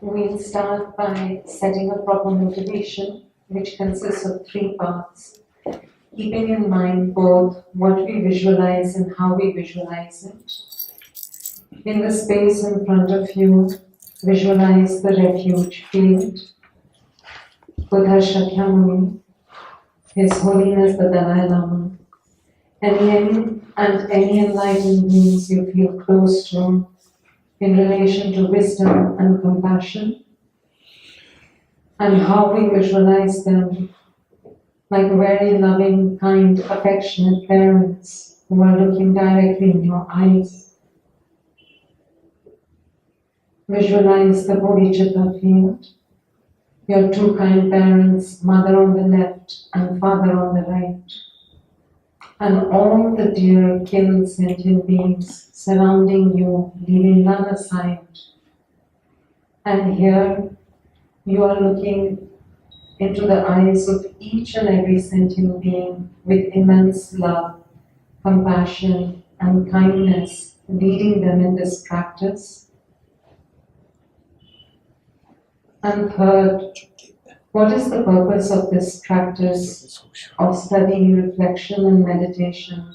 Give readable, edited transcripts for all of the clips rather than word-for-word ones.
We'll start by setting a proper motivation, which consists of 3 parts. Keeping in mind both what we visualize and how we visualize it. In the space in front of you, visualize the refuge field, Buddha Shakyamuni, His Holiness the Dalai Lama, any enlightened beings you feel close to in relation to wisdom and compassion, and how we visualize them like very loving, kind, affectionate parents who are looking directly in your eyes. Visualize the bodhicitta field, your 2 kind parents, mother on the left and father on the right, and all the dear kin sentient beings surrounding you, leaving none aside. And here you are looking into the eyes of each and every sentient being with immense love, compassion, and kindness, leading them in this practice. And third, what is the purpose of this practice of study, reflection, and meditation?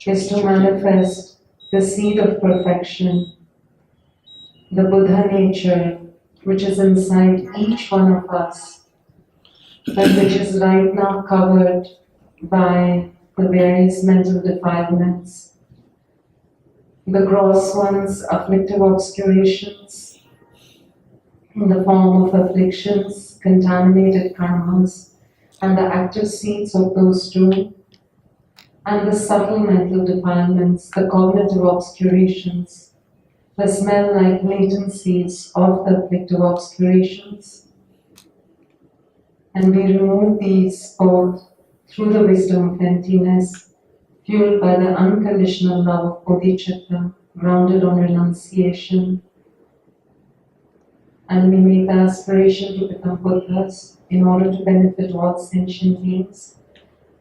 Is to manifest the seed of perfection, the Buddha nature, which is inside each one of us, but which is right now covered by the various mental defilements, the gross ones, afflictive obscurations, in the form of afflictions, contaminated karmas, and the active seeds of those 2, and the subtle mental defilements, the cognitive obscurations, the smell like latent seeds of the afflictive obscurations. And we remove these both through the wisdom of emptiness, fueled by the unconditional love of bodhicitta, grounded on renunciation. And we make the aspiration to become Buddhas in order to benefit all sentient beings.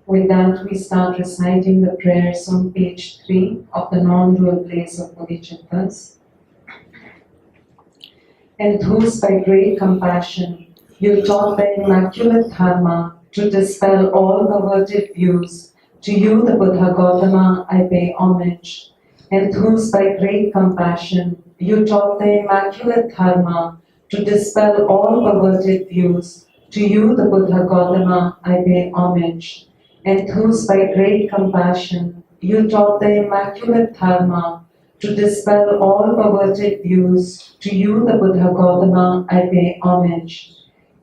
With that, we start reciting the prayers on page 3 of the non-dual blaze of bodhicittas. Enthused by great compassion, you taught the immaculate Dharma to dispel all perverted views. To you, the Buddha Gautama, I pay homage. Enthused by great compassion, you taught the immaculate Dharma to dispel all perverted views. To you, the Buddha Gautama, I pay homage. Enthused by great compassion, you taught the immaculate Dharma to dispel all perverted views. To you, the Buddha Gautama, I pay homage.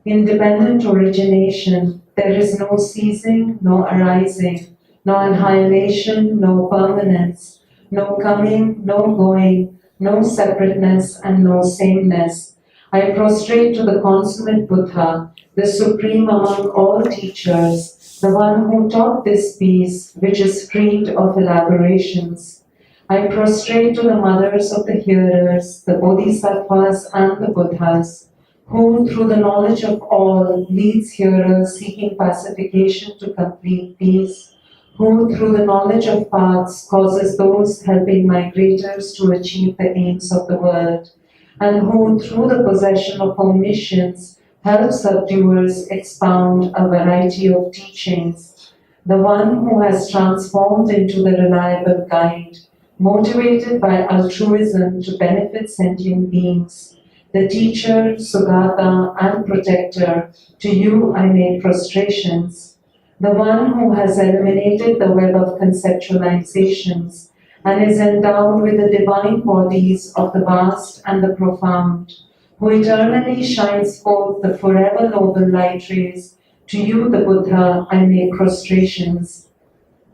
Independent origination, there is no ceasing, no arising, no annihilation, no permanence, no coming, no going, no separateness, and no sameness. I prostrate to the consummate Buddha, the supreme among all teachers, the one who taught this peace, which is freed of elaborations. I prostrate to the mothers of the hearers, the bodhisattvas and the Buddhas, who through the knowledge of all leads hearers seeking pacification to complete peace, who through the knowledge of paths causes those helping migrators to achieve the aims of the world, and who through the possession of omniscience helps subduers expound a variety of teachings, the one who has transformed into the reliable guide, motivated by altruism to benefit sentient beings, the teacher, Sugata, and protector, to you I make prostrations, the one who has eliminated the web of conceptualizations and is endowed with the divine bodies of the vast and the profound, who eternally shines forth the forever noble light rays. To you, the Buddha, I make prostrations.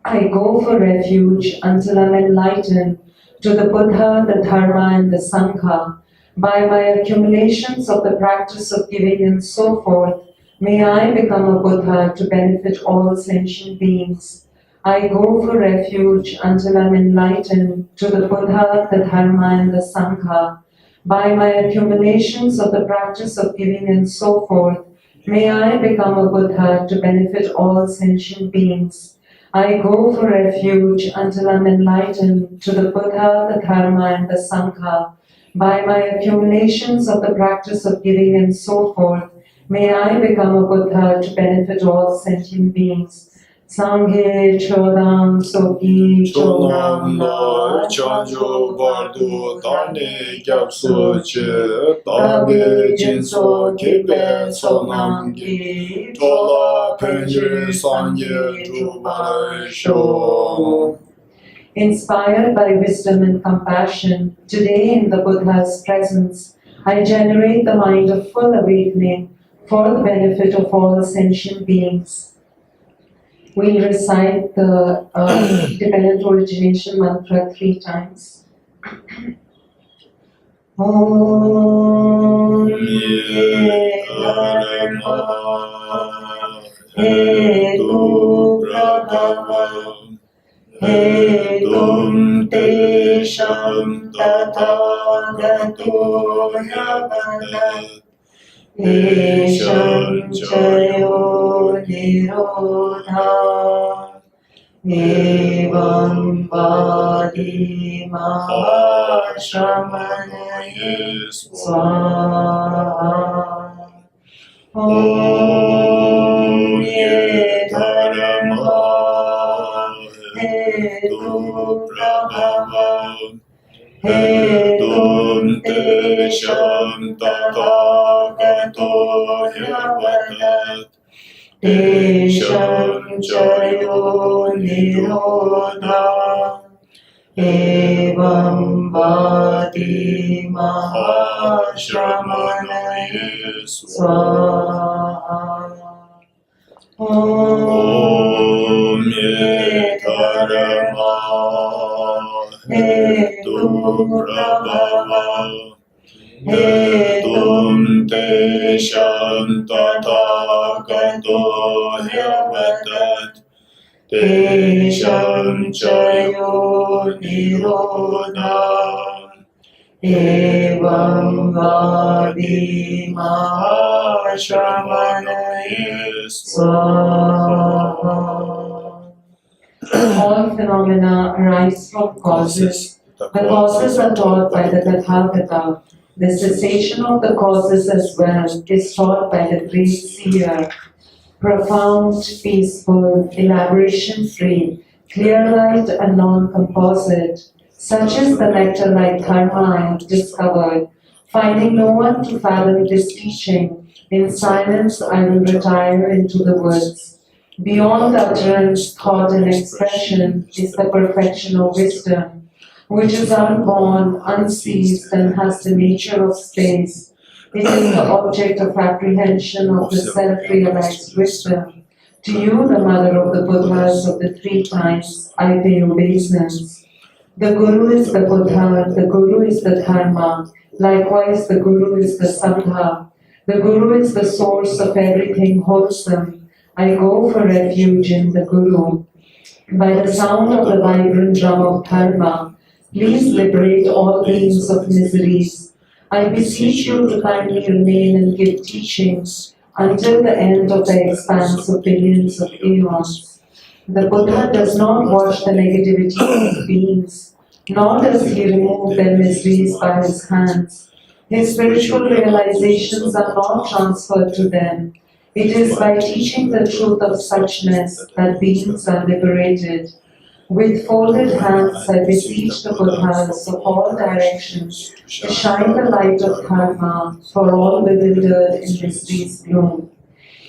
I go for refuge until I'm enlightened to the Buddha, the Dharma, and the Sangha. By my accumulations of the practice of giving and so forth, may I become a Buddha to benefit all sentient beings. I go for refuge until I'm enlightened to the Buddha, the Dharma, and the Sangha. By my accumulations of the practice of giving and so forth, may I become a Buddha to benefit all sentient beings. I go for refuge until I'm enlightened to the Buddha, the Dharma, and the Sangha. By my accumulations of the practice of giving and so forth, may I become a Buddha to benefit all sentient beings. Sanghe chodam soki chodam Chonam chanjo bardo dane gyapso che dage jinso kebe sonam gi chola penje sangye jubare sho. Inspired by wisdom and compassion, today in the Buddha's presence, I generate the mind of full awakening for the benefit of all sentient beings. We'll recite the dependent origination mantra 3 times. Om Ye Dharma Hetu Prabhava Hetum Tesham Tathagato Yavadat Tesham Chayo Nirodha Evam Vadi Mahashamanaye Swaha. Om Ye Dharma Hetu Prabhava Hetum Tesham Tathagato Yavadat Tesham Chayo Nirodha Evam Vadi Mahashamanaye Swaha. Om Ye Dharma Hetu Prabhava Hetum Tesham Tathagato Yavadat Tesham Chayo Nirodha Evam Vadi Mahashamanaye Swaha. All phenomena arise from causes. The causes are taught by the Tathagata. The cessation of the causes as well is taught by the great seer. Profound, peaceful, elaboration-free, clear light and non-composite. Such is the nectar-like dharma I have discovered. Finding no one to fathom this teaching, in silence I will retire into the woods. Beyond utterance, thought and expression is the perfection of wisdom, which is unborn, unceased, and has the nature of space. It is the object of apprehension of the self-realized wisdom. To you, the mother of the Buddhas of the 3 times, I pay obeisance. The Guru is the Buddha, the Guru is the Dharma, likewise the Guru is the Sangha. The Guru is the source of everything wholesome. I go for refuge in the Guru. By the sound of the vibrant drum of Dharma, please liberate all beings of miseries. I beseech you to kindly remain and give teachings until the end of the expanse of billions of eons. The Buddha does not wash the negativity of beings, nor does he remove their miseries by his hands. His spiritual realizations are not transferred to them. It is by teaching the truth of suchness that beings are liberated. With folded hands, I beseech the Buddhas of all directions to shine the light of Dharma for all bewildered in mystery's gloom.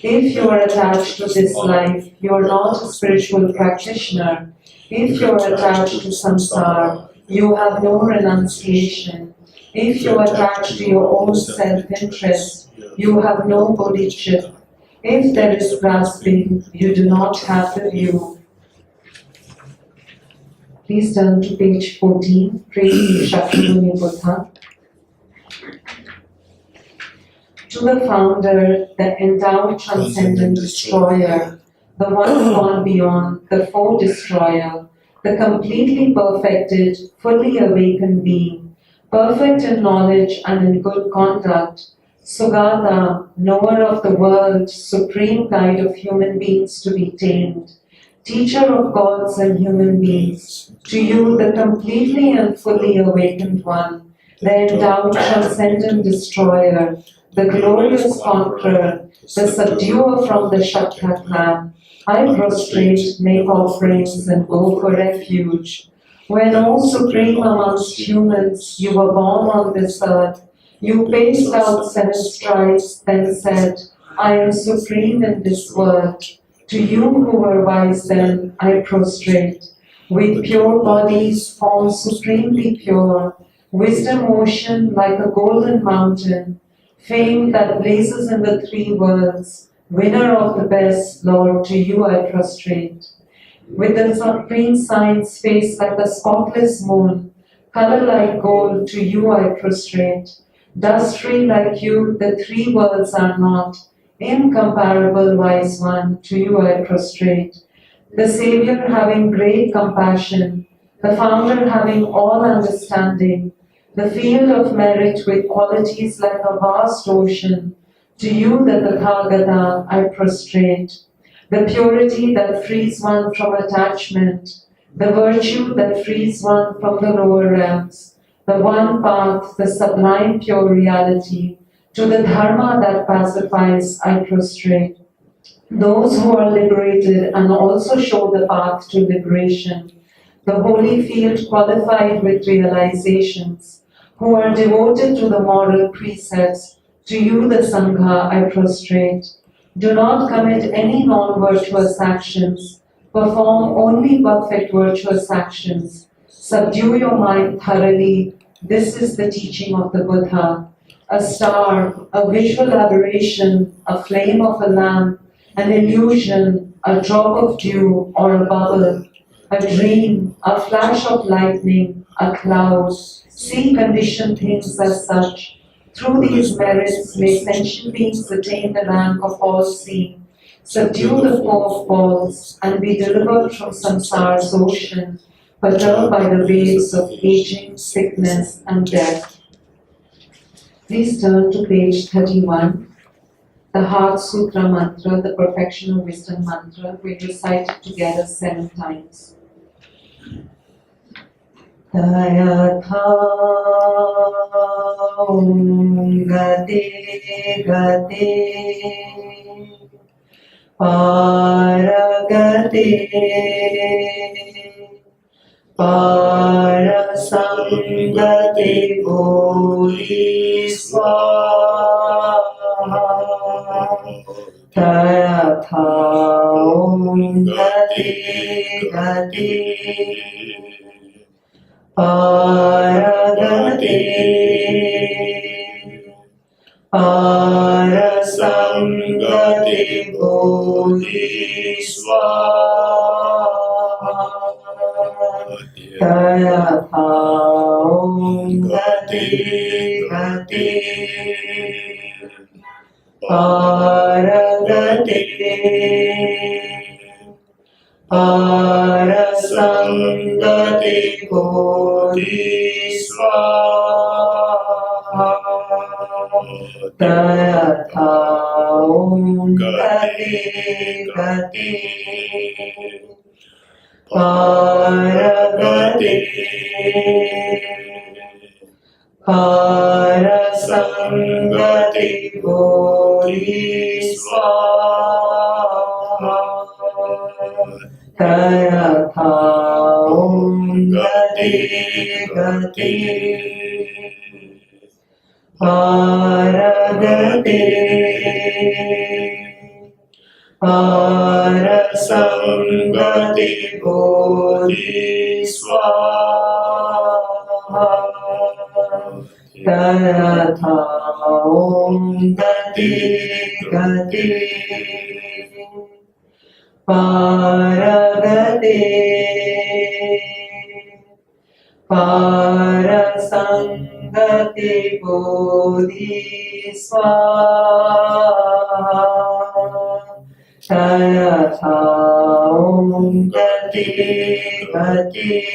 If you are attached to this life, you are not a spiritual practitioner. If you are attached to samsara, you have no renunciation. If you are attached to your own self-interest, you have no bodhicitta. If there is grasping, you do not have the view. Please turn to page 14, Praise Shakyamuni Buddha. To the founder, the endowed transcendent destroyer, the one gone beyond, the foe-destroyer, the completely perfected, fully awakened being, perfect in knowledge and in good conduct, Sugata, knower of the world, supreme guide of human beings to be tamed, teacher of gods and human beings, to you, the completely and fully awakened one, the endowed transcendent destroyer, the glorious conqueror, the subduer from the Shakta clan, I prostrate, make offerings, and go for refuge. When, O supreme amongst humans, you were born on this earth, you paced out 7 strides, then said, I am supreme in this world. To you who were wise then, I prostrate. With pure bodies, formed supremely pure, wisdom ocean like a golden mountain, fame that blazes in the 3 worlds, winner of the best, Lord, to you I prostrate. With the supreme science face like the spotless moon, color like gold, to you I prostrate. Dust-free like you, the 3 worlds are not, incomparable wise one, to you I prostrate. The Savior having great compassion, the Founder having all understanding, the field of merit with qualities like a vast ocean, to you the Tathagata I prostrate. The purity that frees one from attachment, the virtue that frees one from the lower realms, the one path, the sublime pure reality, to the dharma that pacifies I prostrate. Those who are liberated and also show the path to liberation, the holy field qualified with realizations, who are devoted to the moral precepts, to you the Sangha I prostrate. Do not commit any non-virtuous actions, perform only perfect virtuous actions, subdue your mind thoroughly, this is the teaching of the Buddha. A star, a visual aberration, a flame of a lamp, an illusion, a drop of dew or a bubble, a dream, a flash of lightning, a cloud, see conditioned things as such. Through these merits may sentient beings attain the rank of all-seeing, subdue the four of balls, and be delivered from samsara's ocean, perturbed by the waves of aging, sickness, and death. Please turn to page 31. The Heart Sutra mantra, the Perfection of Wisdom mantra, we recite it together 7 times. Tayatha gate gate paragate parasangate bodhisvaha Tayatha gate gate paragate parasangate bodhisvaha Tayatha gate gate paragate parasangate bodhisvaha Tayatha gate gate paragate parasangate bodhisvaha Tayatha gate gate paragate parasangate bodhisvaha Tayatha gate gate paragate parasangate bodhisvaha Tayatha gate gate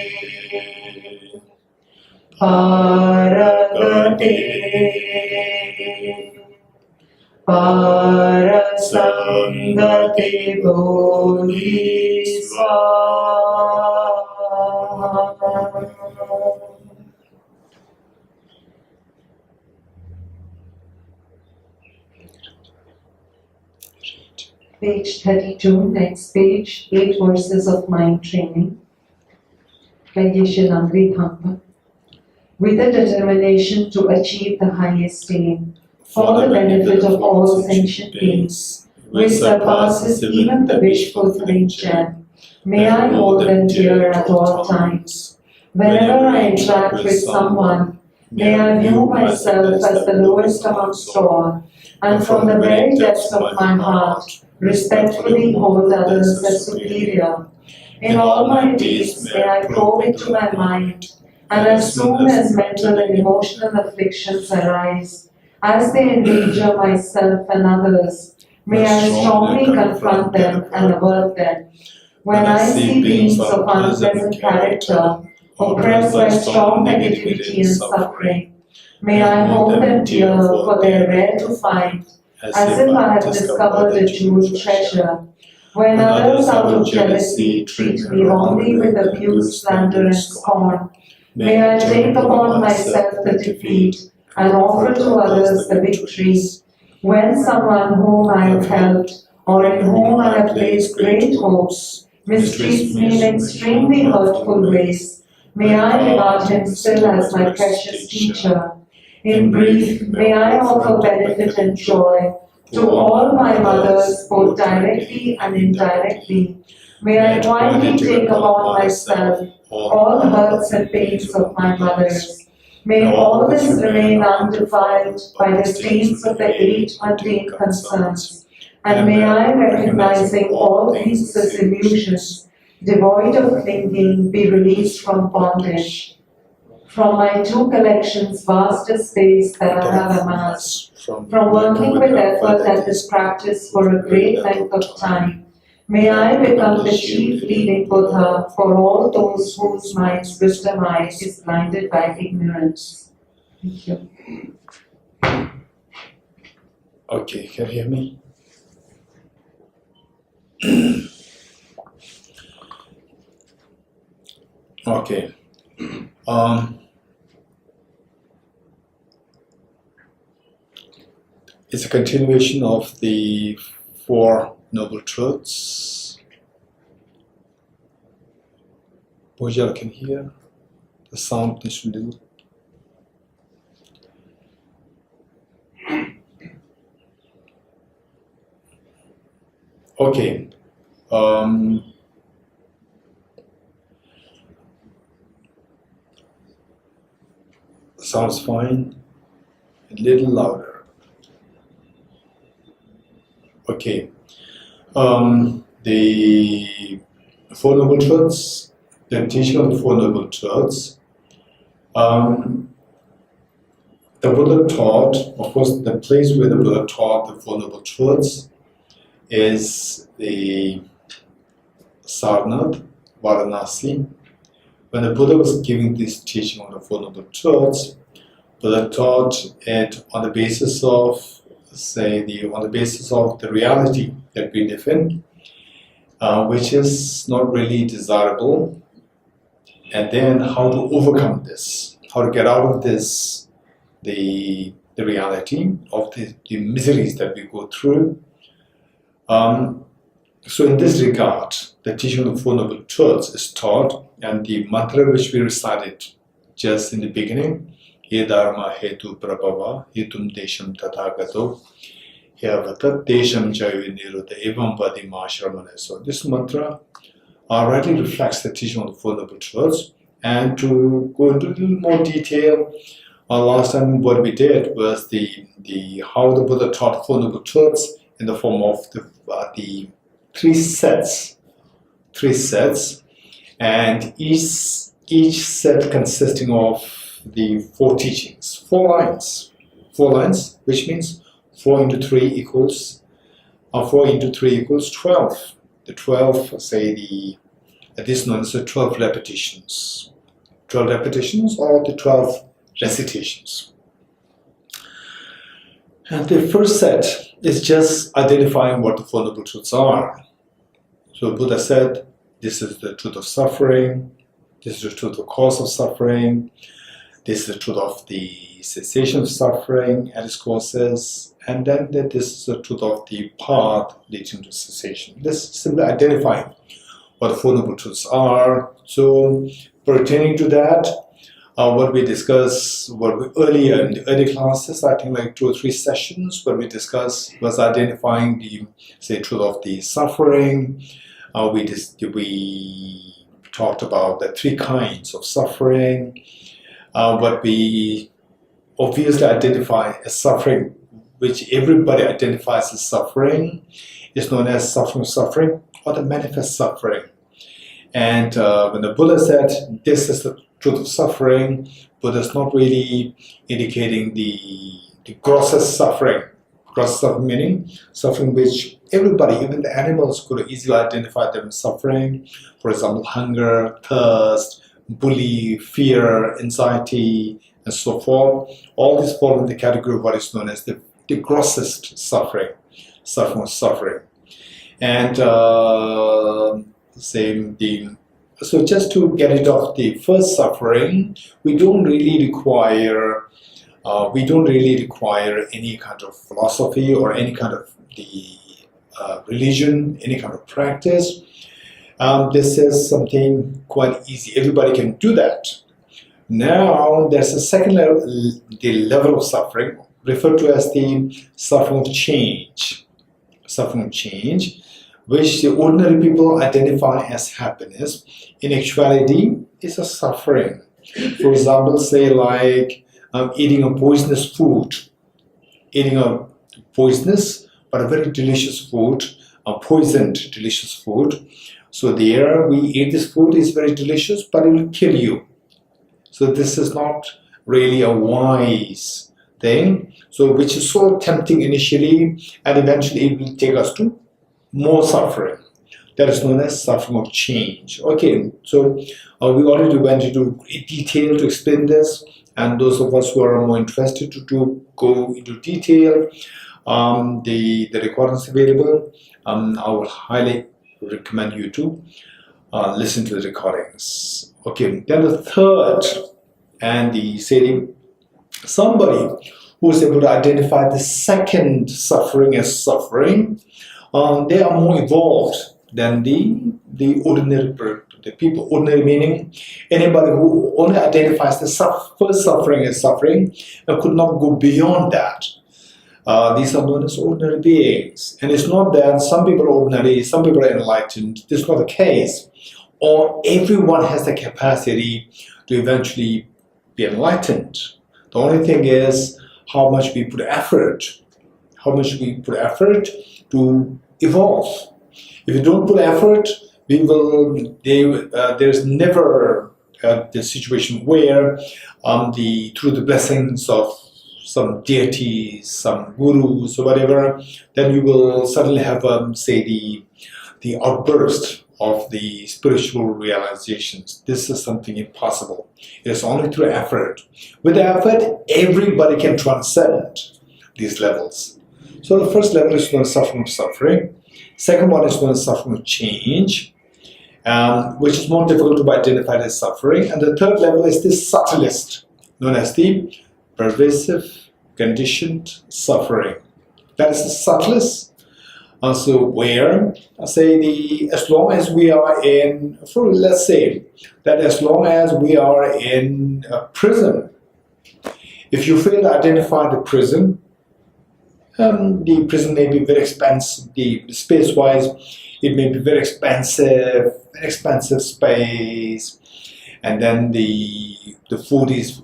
paragate parasangate bodhisvaha Page 32, next page, 8 verses of mind training. Ven Geshe Dorji Damdul. With the determination to achieve the highest aim, for the benefit of all sentient beings, which surpasses even the wish-fulfilling gem, may I hold them dear at all times. Whenever I interact with someone, may I view myself as the lowest amongst all, and from the very depths of my heart, respectfully hold others as superior. In all my deeds, may I probe into my mind, and as soon as mental and emotional afflictions arise, as they endanger myself and others, may I strongly confront them and avert them. When I see beings of unpleasant character, oppressed by strong negativity and suffering, may I hold them dear, for they are rare to find, as if I have discovered a jeweled treasure. When others out of jealousy treat me wrongly with abuse, slander and scorn, may I take upon myself the defeat and offer to others the victory. When someone whom I have helped or in whom I have placed great hopes mistreats me in extremely hurtful ways, may I regard him still as my precious teacher. In brief, may I offer benefit and joy to all my mothers, both directly and indirectly. May I quietly take upon myself all the hurts and pains of my mothers. May all this remain undefiled by the stains of the 8 mundane concerns, and may I, recognizing all these as illusions, devoid of clinging, be released from bondage. From my 2 collections, vast as space that I have amassed, from working with effort at this practice for a great length of time, may I become the chief leading Buddha for all those whose minds' wisdom eye is blinded by ignorance. Thank you. Okay, can you hear me? Okay. It's a continuation of the 4 Noble Truths. Bojal can hear the sound is little. Okay. Sounds fine. A little louder. Okay. The 4 Noble Truths, the teaching of the 4 Noble Truths. The Buddha taught, of course, the place where the Buddha taught the 4 Noble Truths is the Sarnath, Varanasi. When the Buddha was giving this teaching on the 4 Noble Truths, Buddha taught it on the basis of, on the basis of the reality that we live in, which is not really desirable, and then how to overcome this, how to get out of this, the reality of the miseries that we go through. So in this regard, the teaching of the 4 Noble Truths is taught, and the mantra which we recited just in the beginning, Ye Dharma Hetu Prabhava, Yetum Desham Tathagato, Yavatat Desham Jayu Niruddha Evam Padima Shramana. So this mantra rightly reflects the teaching of the 4 Noble Truths. And to go into a little more detail, last time what we did was the how the Buddha taught 4 Noble Truths in the form of the 3 sets, and each set consisting of the 4 teachings, 4 lines, which means 4 into 3 equals 4 into 3 equals 12. The 12, this known as the 12 repetitions. 12 repetitions or the 12 recitations. And the first set is just identifying what the 4 Noble Truths are. So Buddha said, this is the truth of suffering, this is the truth of cause of suffering, this is the truth of the cessation of suffering and its causes, and then that this is the truth of the path leading to cessation. This is simply identifying what the Four Noble Truths are. So pertaining to that, what we discussed earlier in the early classes, I think like 2 or 3 sessions, what we discussed was identifying the, say, truth of the suffering. We talked about the 3 kinds of suffering. What we obviously identify as suffering, which everybody identifies as suffering, is known as suffering or the manifest suffering. And when the Buddha said this is the truth of suffering, Buddha is not really indicating the grossest suffering. Gross suffering meaning suffering which everybody, even the animals, could easily identify them as suffering. For example, hunger, thirst, bully, fear, anxiety, and so forth. All these fall in the category of what is known as the grossest suffering. And so just to get rid of the first suffering, we don't really require any kind of philosophy or any kind of the religion, any kind of practice. This is something quite easy. Everybody can do that. Now there's a second level, the level of suffering, referred to as the suffering of change. Suffering of change, which the ordinary people identify as happiness, in actuality is a suffering. For example, say like eating a poisonous food, eating a poisonous but a very delicious food, a poisoned delicious food. So there we eat this food, is very delicious, but it will kill you. So this is not really a wise thing. So which is so tempting initially, and eventually it will take us to more suffering. That is known as suffering of change. Okay, so we already went into great detail to explain this, and those of us who are more interested to go into detail, the recording is available. I will highly recommend you to listen to the recordings. Okay, then the third, and somebody who is able to identify the second suffering as suffering, they are more evolved than the ordinary people. Ordinary meaning anybody who only identifies the first suffering as suffering and could not go beyond that. These are known as ordinary beings. And it's not that some people are ordinary, some people are enlightened. This is not the case. Or everyone has the capacity to eventually be enlightened. The only thing is how much we put effort. How much we put effort to evolve. If you don't put effort, there's never the situation where through the blessings of some deities, some gurus or whatever, then you will suddenly have the outburst of the spiritual realizations. This is something impossible. It is only through effort. With effort, everybody can transcend these levels. So the first level is known as suffering of suffering. Second one is known as suffering of change, which is more difficult to be identified as suffering. And the third level is the subtlest, known as the pervasive, conditioned suffering. That is the subtlest. So where, as long as we are in, let's say that as long as we are in a prison, if you fail to identify the prison may be very expensive, the space-wise, it may be very expensive space, and then the food is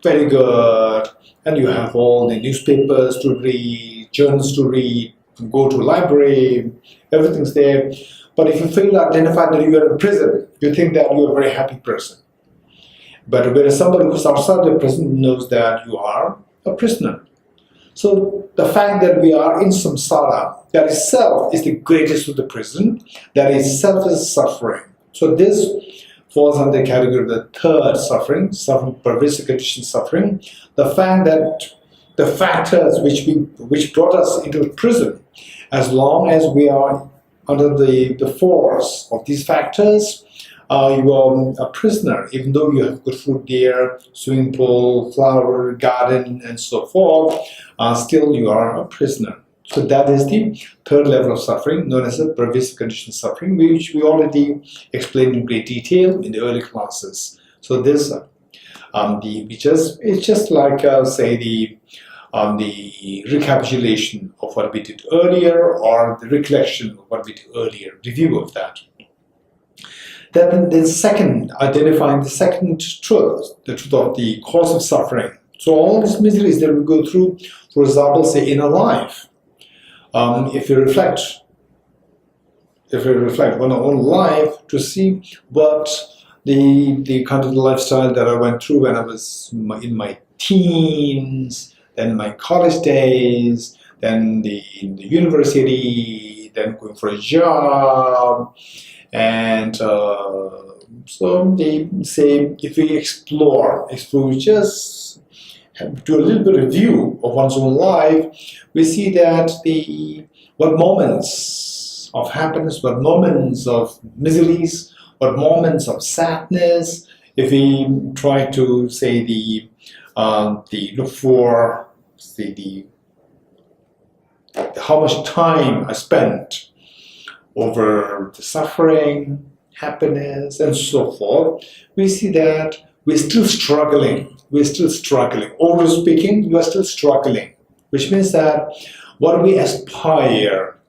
very good, and you have all the newspapers to read, journals to read, go to a library, everything's there. But if you fail to identify that you are in prison, you think that you are a very happy person. But whereas somebody who's outside the prison knows that you are a prisoner. So the fact that we are in samsara, that itself is the greatest of the prison, that itself is suffering. So this falls under the category of the third suffering, pervasive conditioned suffering. The fact that the factors which brought us into prison, as long as we are under the force of these factors, you are a prisoner, even though you have good food there, swimming pool, flower, garden, and so forth, still you are a prisoner. So that is the third level of suffering, known as the pervasive conditioned suffering, which we already explained in great detail in the early classes. So this, it's just like say the recapitulation of what we did earlier, or the recollection of what we did earlier, review of that. Then the second, identifying the second truth, the truth of the cause of suffering. So all these miseries that we go through, for example, say in a life, if we reflect on our own life to see what the kind of lifestyle that I went through when I was in my teens, then my college days, then in the university, then going for a job, and so they say if we explore, just do a little bit of review of one's own life, we see that what moments of happiness, what moments of miseries, what moments of sadness, if we try to say look for say how much time I spent over the suffering, happiness, and so forth, we see that we're still struggling. We're still struggling. Overall speaking, you are still struggling, which means that what we aspire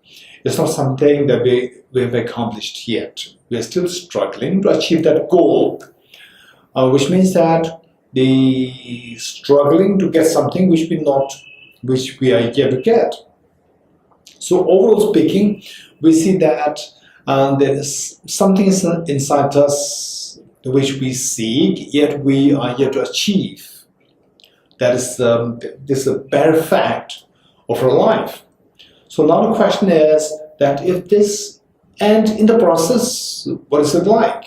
is not something that we have accomplished yet. We are still struggling to achieve that goal, which means that the struggling to get something which we are yet to get. So overall speaking, we see that there is something inside us which we seek, yet we are yet to achieve. That is this is a bare fact of our life. So now the question is that if this, and in the process, what is it like?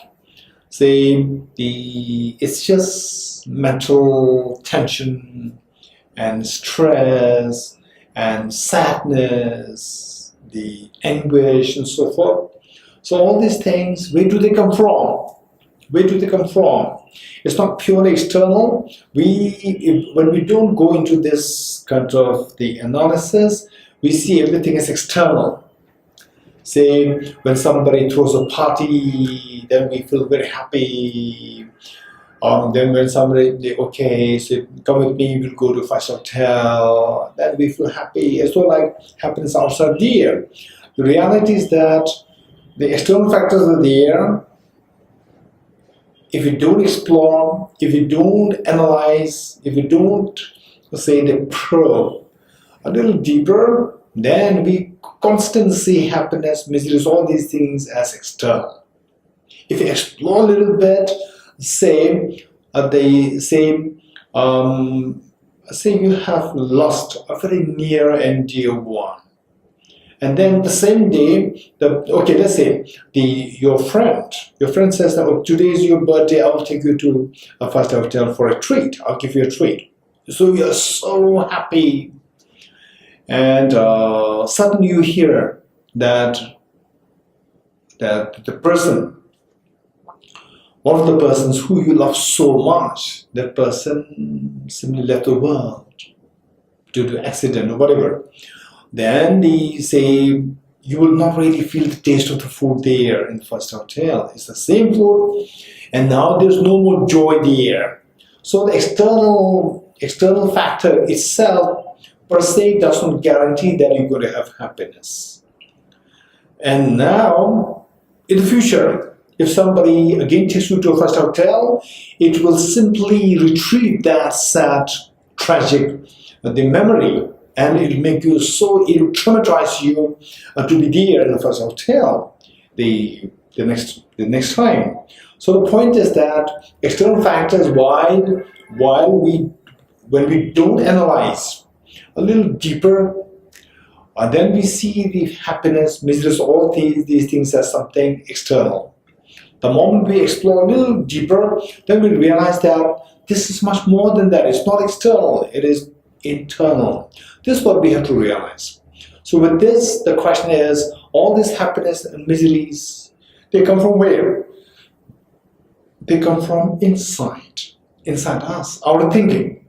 Say it's just mental tension and stress and sadness, the anguish and so forth. So all these things, where do they come from? Where do they come from? It's not purely external. When we don't go into this kind of the analysis, we see everything as external. Say when somebody throws a party, then we feel very happy. Then when somebody, okay, so come with me, we'll go to a 5-star hotel, then we feel happy. It's not like happiness outside there. The reality is that the external factors are there. If you don't explore, if you don't analyze, if you don't, say, the probe a little deeper, then we constantly see happiness, miseries, all these things as external. If you explore a little bit, say you have lost a very near and dear one, and then the same day, let's say your friend says that, oh, today is your birthday, I will take you to a 5-star hotel for a treat. I'll give you a treat. So you're so happy, and suddenly you hear that the person, one of the persons who you love so much, that person simply left the world due to accident or whatever. Then they say you will not really feel the taste of the food there in the first hotel. It's the same food, and now there's no more joy there. So the external factor itself per se does not guarantee that you're going to have happiness. And now, in the future, if somebody again takes you to a first hotel, it will simply retrieve that sad, tragic, the memory, and it'll make you so, it'll traumatize you to be there in the first hotel the next time. So the point is that external factors, when we don't analyze a little deeper, then we see the happiness, miseries, all these things as something external. The moment we explore a little deeper, then we realize that this is much more than that. It's not external, it is internal. This is what we have to realize. So with this, the question is, all this happiness and miseries, they come from where? They come from inside us, our thinking.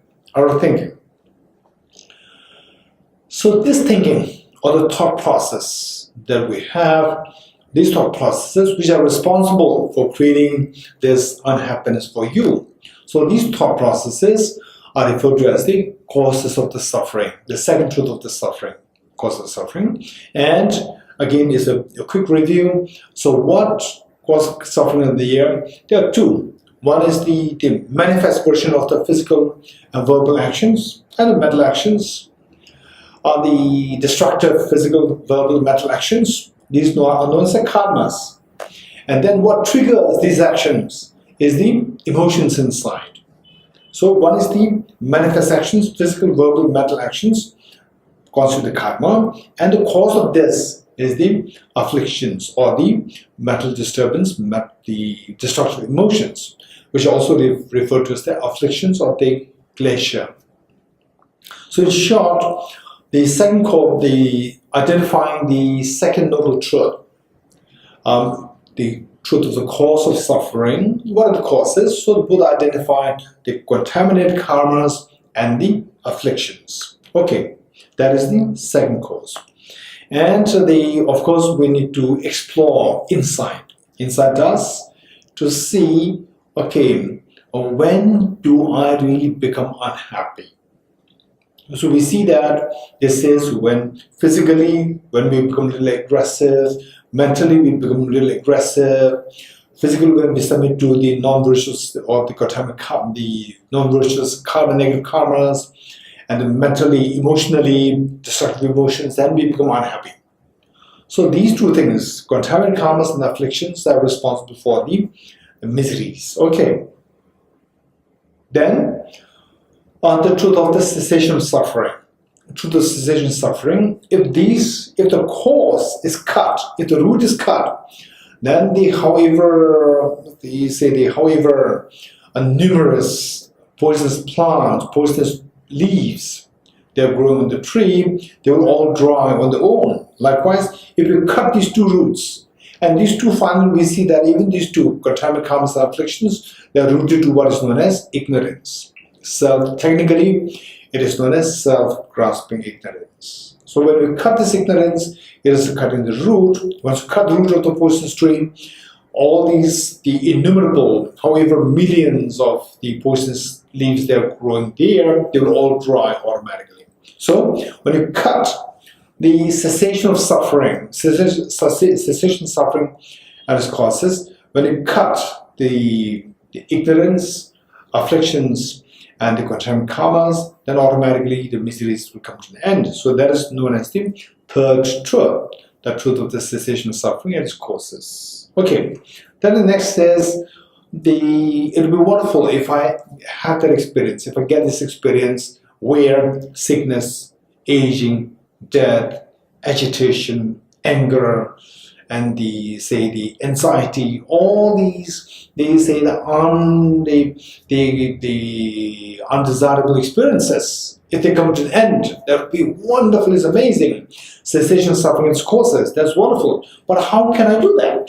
So this thinking or the thought process that we have, these thought processes which are responsible for creating this unhappiness for you. So these thought processes are referred to as the causes of the suffering, the second truth of the suffering, cause of the suffering. And again, is a quick review. So what causes suffering in the air? There are two. One is the manifest version of the physical and verbal actions, and the mental actions are the destructive physical, verbal, mental actions. These are known as the karmas. And then what triggers these actions is the emotions inside. So one is the manifest actions, physical, verbal, mental actions, constitute the karma, and the cause of this is the afflictions or the mental disturbance, the destructive emotions, which are also referred to as the afflictions or the klesha. So in short, the second cause, the identifying the second noble truth, the truth of the cause of suffering. What are the causes? So the Buddha identified the contaminated karmas and the afflictions. Okay, that is the second cause. And of course, we need to explore inside us to see, okay, when do I really become unhappy? So we see that this is when physically, when we become really aggressive, mentally we become really aggressive, physically when we submit to the non-virtuous or the non-virtuous karma, negative karmas, and then mentally, emotionally, destructive emotions, then we become unhappy. So these two things, contaminated karmas and afflictions, are responsible for the miseries. Okay. Then, on the truth of the cessation of suffering. Truth of cessation of suffering, if the cause is cut, if the root is cut, then however numerous poisonous plants, poisonous leaves, they're growing on the tree, they will all dry on their own. Likewise, if you cut these two roots, and these two finally we see that even these two, contaminated karmas and afflictions, they are rooted to what is known as ignorance. Technically, it is known as self-grasping ignorance. So when we cut this ignorance, it is cutting the root. Once you cut the root of the poisonous tree, all the innumerable, however millions of the poisonous leaves they are growing there, they will all dry automatically. So when you cut the cessation of suffering, cessation suffering and its causes, when you cut the ignorance, afflictions, and the contaminated karmas, then automatically the miseries will come to an end. So that is known as the third truth, the truth of the cessation of suffering and its causes. Okay, then the next is it will be wonderful if I have that experience, if I get this experience where sickness, aging, death, agitation, anger, and the anxiety, all these, they say the undesirable experiences, if they come to an end, that would be wonderful, it's amazing. Cessation of suffering and its causes, that's wonderful. But how can I do that?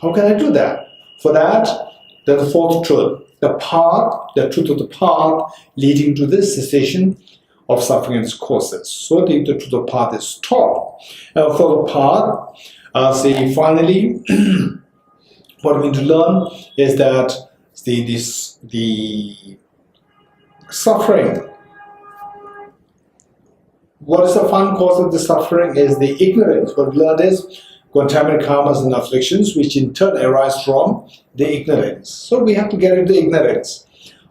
How can I do that? For that, there's the fourth truth, the truth of the path leading to the cessation of suffering and its causes. So the truth of the path is taught. For the path, finally, what we need to learn is that the suffering, what is the final cause of the suffering is the ignorance. What we learned is contaminated karmas and afflictions, which in turn arise from the ignorance. So we have to get into ignorance.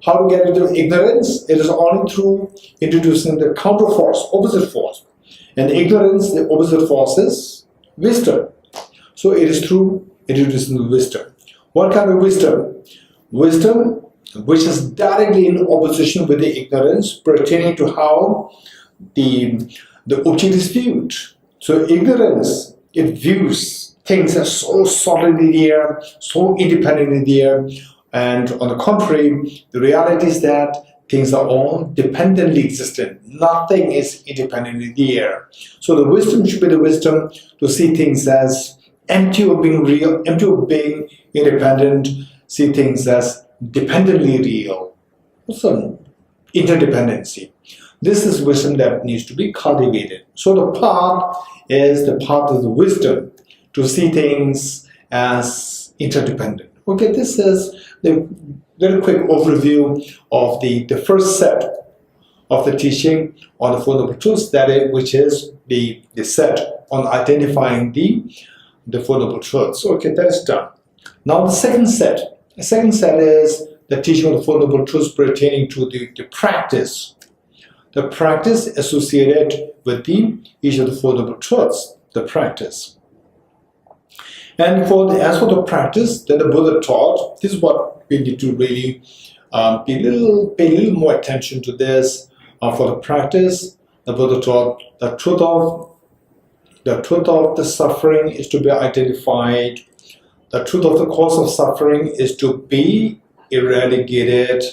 How to get into ignorance? It is only through introducing the counter force, opposite force. And ignorance, the opposite force is wisdom. So it is through introducing the wisdom. What kind of wisdom? Wisdom which is directly in opposition with the ignorance pertaining to how the object is viewed. So ignorance, it views things as so solidly there, so independently there, and on the contrary, the reality is that things are all dependently existent. Nothing is independently there. So the wisdom should be the wisdom to see things as empty of being real, empty of being independent, see things as dependently real. Also, interdependency. This is wisdom that needs to be cultivated. So the path is the path of the wisdom to see things as interdependent. Okay, this is the very quick overview of the first set of the teaching on the Four Noble Truths, which is the set on identifying the Four Noble Truths. Okay, that is done. Now the second set. The second set is the teaching of the Four Noble Truths pertaining to the practice. The practice associated with each of the Four Noble Truths, the practice. And as for the practice that the Buddha taught, this is what we need to really pay a little more attention to this. For the practice, the Buddha taught the truth of the suffering is to be identified. The truth of the cause of suffering is to be eradicated.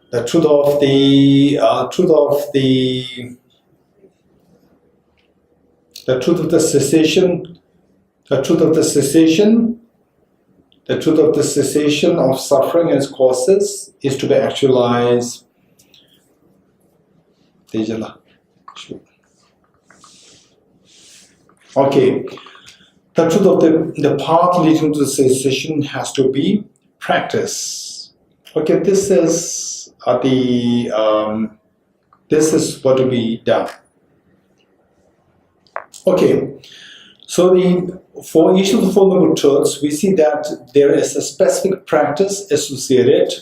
The truth of the cessation. The truth of the cessation of suffering and its causes is to be actualized. Okay, the truth of the path leading to the cessation has to be practice. Okay, this is what to be done. Okay, so for each of the Four Noble Truths, we see that there is a specific practice associated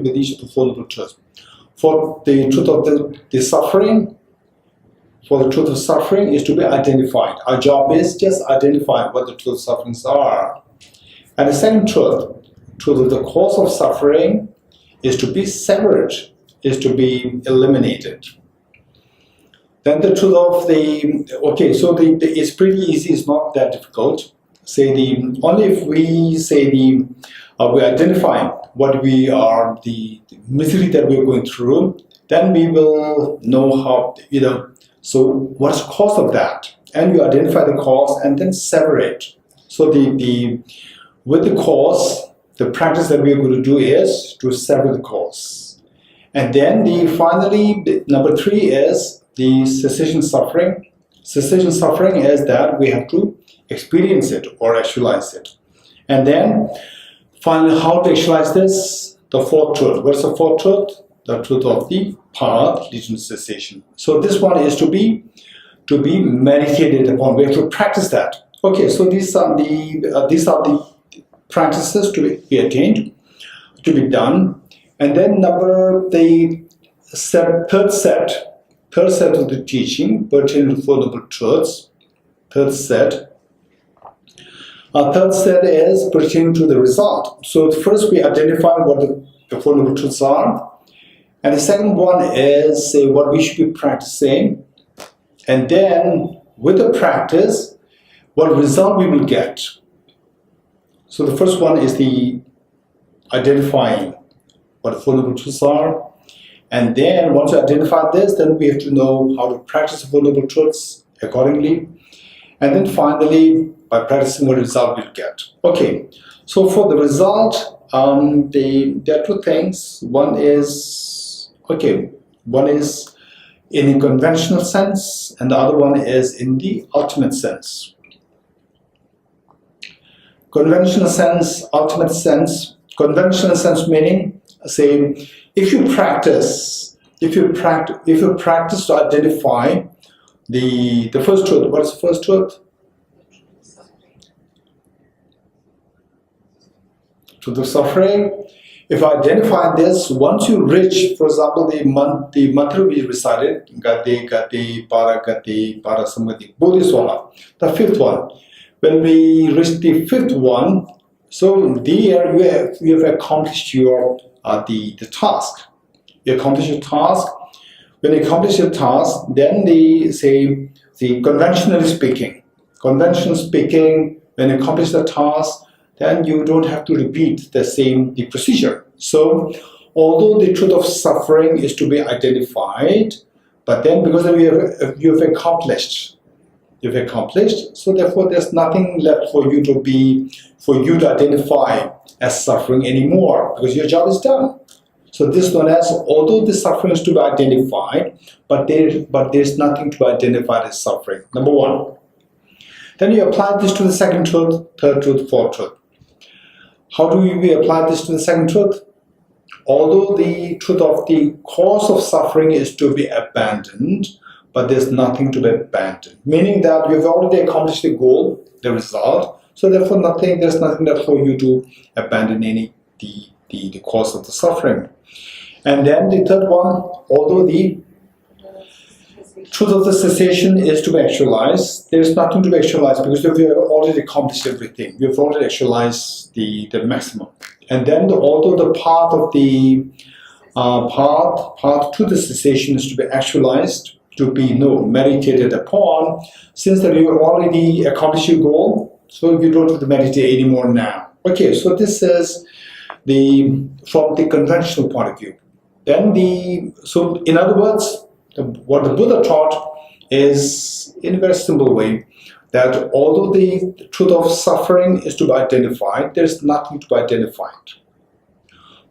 with each of the Four Noble Truths. For the truth of the suffering, for the truth of suffering is to be identified. Our job is just identify what the truth of sufferings are. And the second truth of the cause of suffering is to be severed, is to be eliminated. Then the truth of it's pretty easy, it's not that difficult. Only if we we identify what we are, the misery that we're going through, then we will know how, so what's the cause of that? And you identify the cause and then sever it. So with the cause, the practice that we're going to do is to sever the cause. And then number 3 is the cessation suffering. Cessation suffering is that we have to experience it or actualize it. And then finally, how to actualize this? The fourth truth. What's the fourth truth? The truth of the path leading to cessation. So this one is to be meditated upon. We have to practice that. Okay, so these are the practices to be attained, to be done. And then third set of the teaching pertaining to Four Noble Truths. Third set is pertaining to the result. So first we identify what the Four Noble Truths are. And the second one is what we should be practicing. And then with the practice, what result we will get. So the first one is the identifying what the Four Noble Truths are. And then once you identify this, then we have to know how to practice the Four Noble Truths accordingly. And then finally, by practicing, what result we'll get. Okay, so for the result, there are two things. One is in the conventional sense, and the other one is in the ultimate sense. Conventional sense, ultimate sense. Conventional sense meaning, if you practice to identify the first truth. What is the first truth? Truth of suffering. If I identify this, once you reach, for example, the mantra we recited, Gati, Para Samgati, Bodhiswara, the fifth one. When we reach the fifth one, so there you have accomplished your the task. You accomplish your task. When you accomplish your task, then conventionally speaking, when you accomplish the task, then you don't have to repeat the procedure. So, although the truth of suffering is to be identified, but then because you have accomplished you've accomplished. So therefore, there's nothing left for you to identify as suffering anymore, because your job is done. So this is known as, although the suffering is to be identified, but there's nothing to be identified as suffering. Number one. Then you apply this to the second truth, third truth, fourth truth. How do we apply this to the second truth? Although the truth of the cause of suffering is to be abandoned, but there's nothing to be abandoned. Meaning that you've already accomplished the goal, the result, so therefore there's nothing left for you to abandon the cause of the suffering. And then the third one, although the truth of the cessation is to be actualized, there is nothing to be actualized because we have already accomplished everything. We have already actualized the maximum. And then although the path of the path to the cessation is to be actualized, to be meditated upon, since that you have already accomplished your goal, so you don't have to meditate anymore now. Okay, so this is from the conventional point of view. Then so in other words, what the Buddha taught is, in a very simple way, that although the truth of suffering is to be identified, there is nothing to be identified.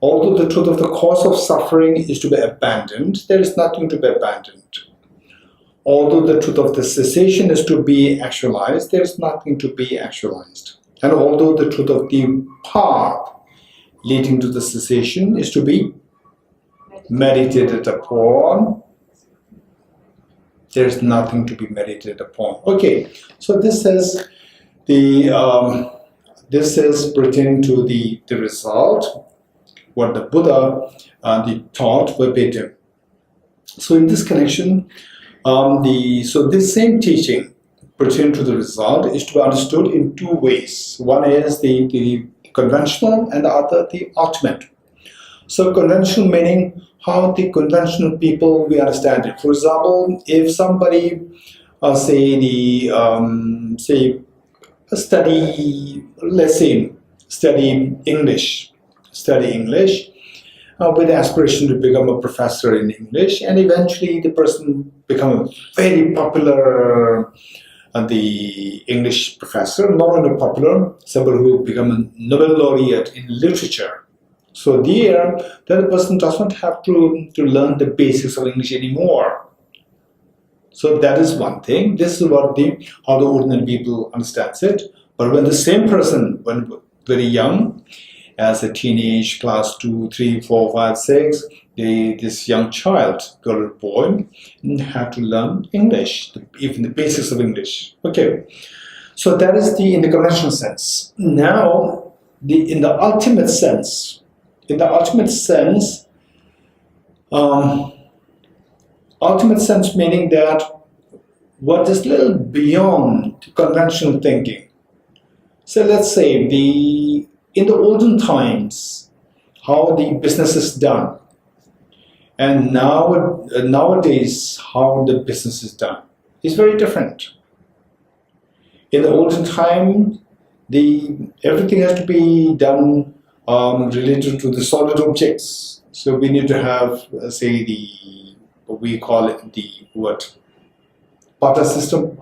Although the truth of the cause of suffering is to be abandoned, there is nothing to be abandoned. Although the truth of the cessation is to be actualized, there is nothing to be actualized. And although the truth of the path leading to the cessation is to be meditated upon, there is nothing to be meditated upon. Okay, so this is pertaining to the result, what the Buddha taught verbatim. So in this connection, so this same teaching pertaining to the result is to be understood in two ways. One is the conventional, and the other the ultimate. So conventional meaning how the conventional people we understand it. For example, if somebody study English with the aspiration to become a professor in English, and eventually the person become a very popular the English professor, not only popular, somebody who become a Nobel laureate in literature. So there, that person doesn't have to learn the basics of English anymore. So that is one thing. This is how the ordinary people understands it. But when the same person, when very young, as a teenage, class 2, 3, 4, 5, 6, this young child, girl or boy, have to learn English, even the basics of English. Okay, so that is in the conventional sense. Now, in the ultimate sense, meaning that what is a little beyond conventional thinking. So let's say in the olden times, how the business is done, and nowadays how the business is done is very different. In the olden time, everything has to be done related to the solid objects. So we need to have, what we call it, barter system.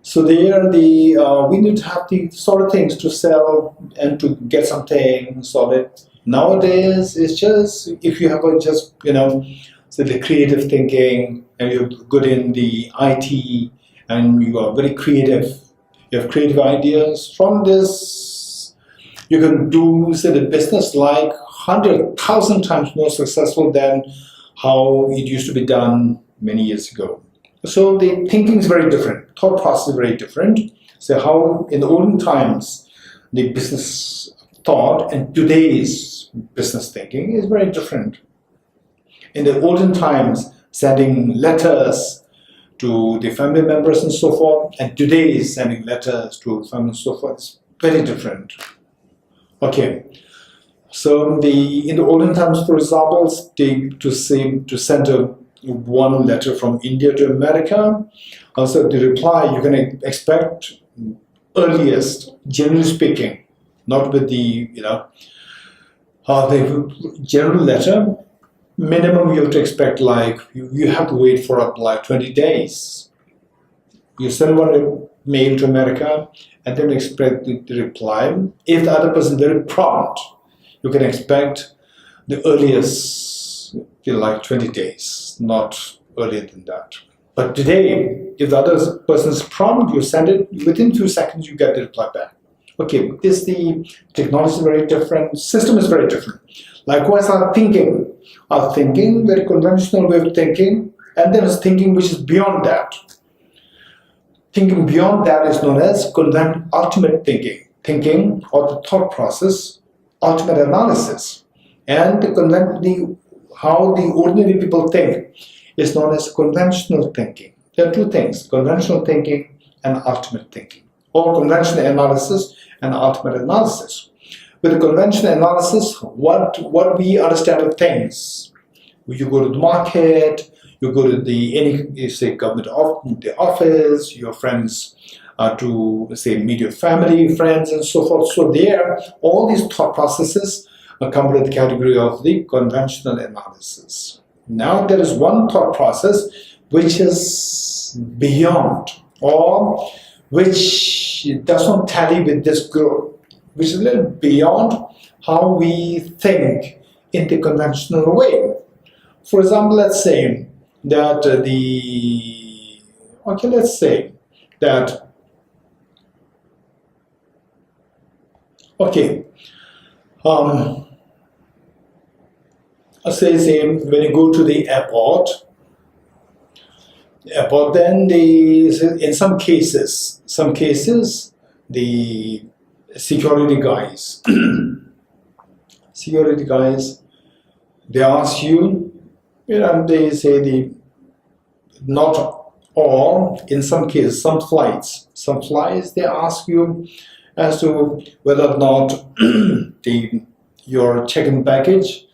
So there, we need to have the sort of things to sell and to get something solid. Nowadays, it's just if you have the creative thinking and you're good in the IT and you are very creative, you have creative ideas. From this, you can do the business like 100,000 times more successful than how it used to be done many years ago. So the thinking is very different, thought process is very different. So how in the olden times the business thought and today's business thinking is very different. In the olden times, sending letters to the family members and so forth, and today sending letters to family and so forth is very different. Okay, so in the olden times, for example, to send one letter from India to America, also the reply you can expect earliest, generally speaking, not with the general letter, minimum you have to expect like you have to wait for up like 20 days. You send one mail to America and then expect the reply. If the other person is very prompt, you can expect the earliest, like 20 days, not earlier than that. But today, if the other person is prompt, you send it, within 2 seconds you get the reply back. Okay, the technology is very different, system is very different. Likewise, our thinking, very conventional way of thinking, and there is thinking which is beyond that. Thinking beyond that is known as ultimate thinking. Thinking or the thought process, ultimate analysis. And how the ordinary people think is known as conventional thinking. There are 2 things, conventional thinking and ultimate thinking, or conventional analysis and ultimate analysis. With the conventional analysis, what we understand of things, you go to the market, you go to any government office, your friends to meet your family, friends, and so forth. So there, all these thought processes come under the category of the conventional analysis. Now there is one thought process which is beyond, or which does not tally with this group, which is a little beyond how we think in the conventional way. For example, let's say that say when you go to the airport, then in some cases, the security guys, they ask you, they say not all, in some cases, some flights, they ask you as to whether or not your check-in baggage,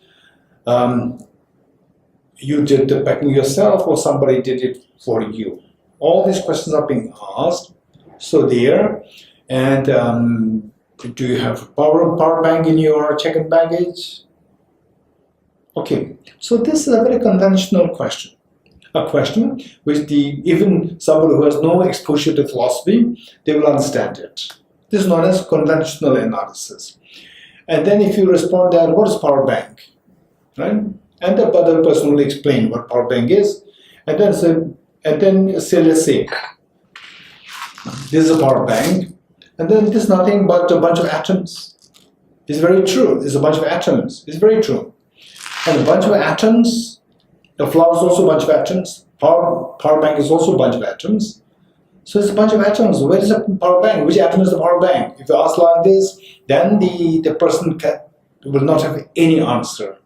you did the packing yourself or somebody did it for you. All these questions are being asked. So there, and do you have a power bank in your check-in baggage? Okay, so this is a very conventional question. A question which even somebody who has no exposure to philosophy, they will understand it. This is known as conventional analysis. And then if you respond that, what is power bank? Right? And the other person will explain what power bank is, and then say, let's say, this is a power bank, and then this is nothing but a bunch of atoms. It's very true. It's a bunch of atoms. It's very true. And a bunch of atoms, the flower is also a bunch of atoms. Power bank is also a bunch of atoms. So it's a bunch of atoms. Where is the power bank? Which atom is the power bank? If you ask like this, then the person will not have any answer.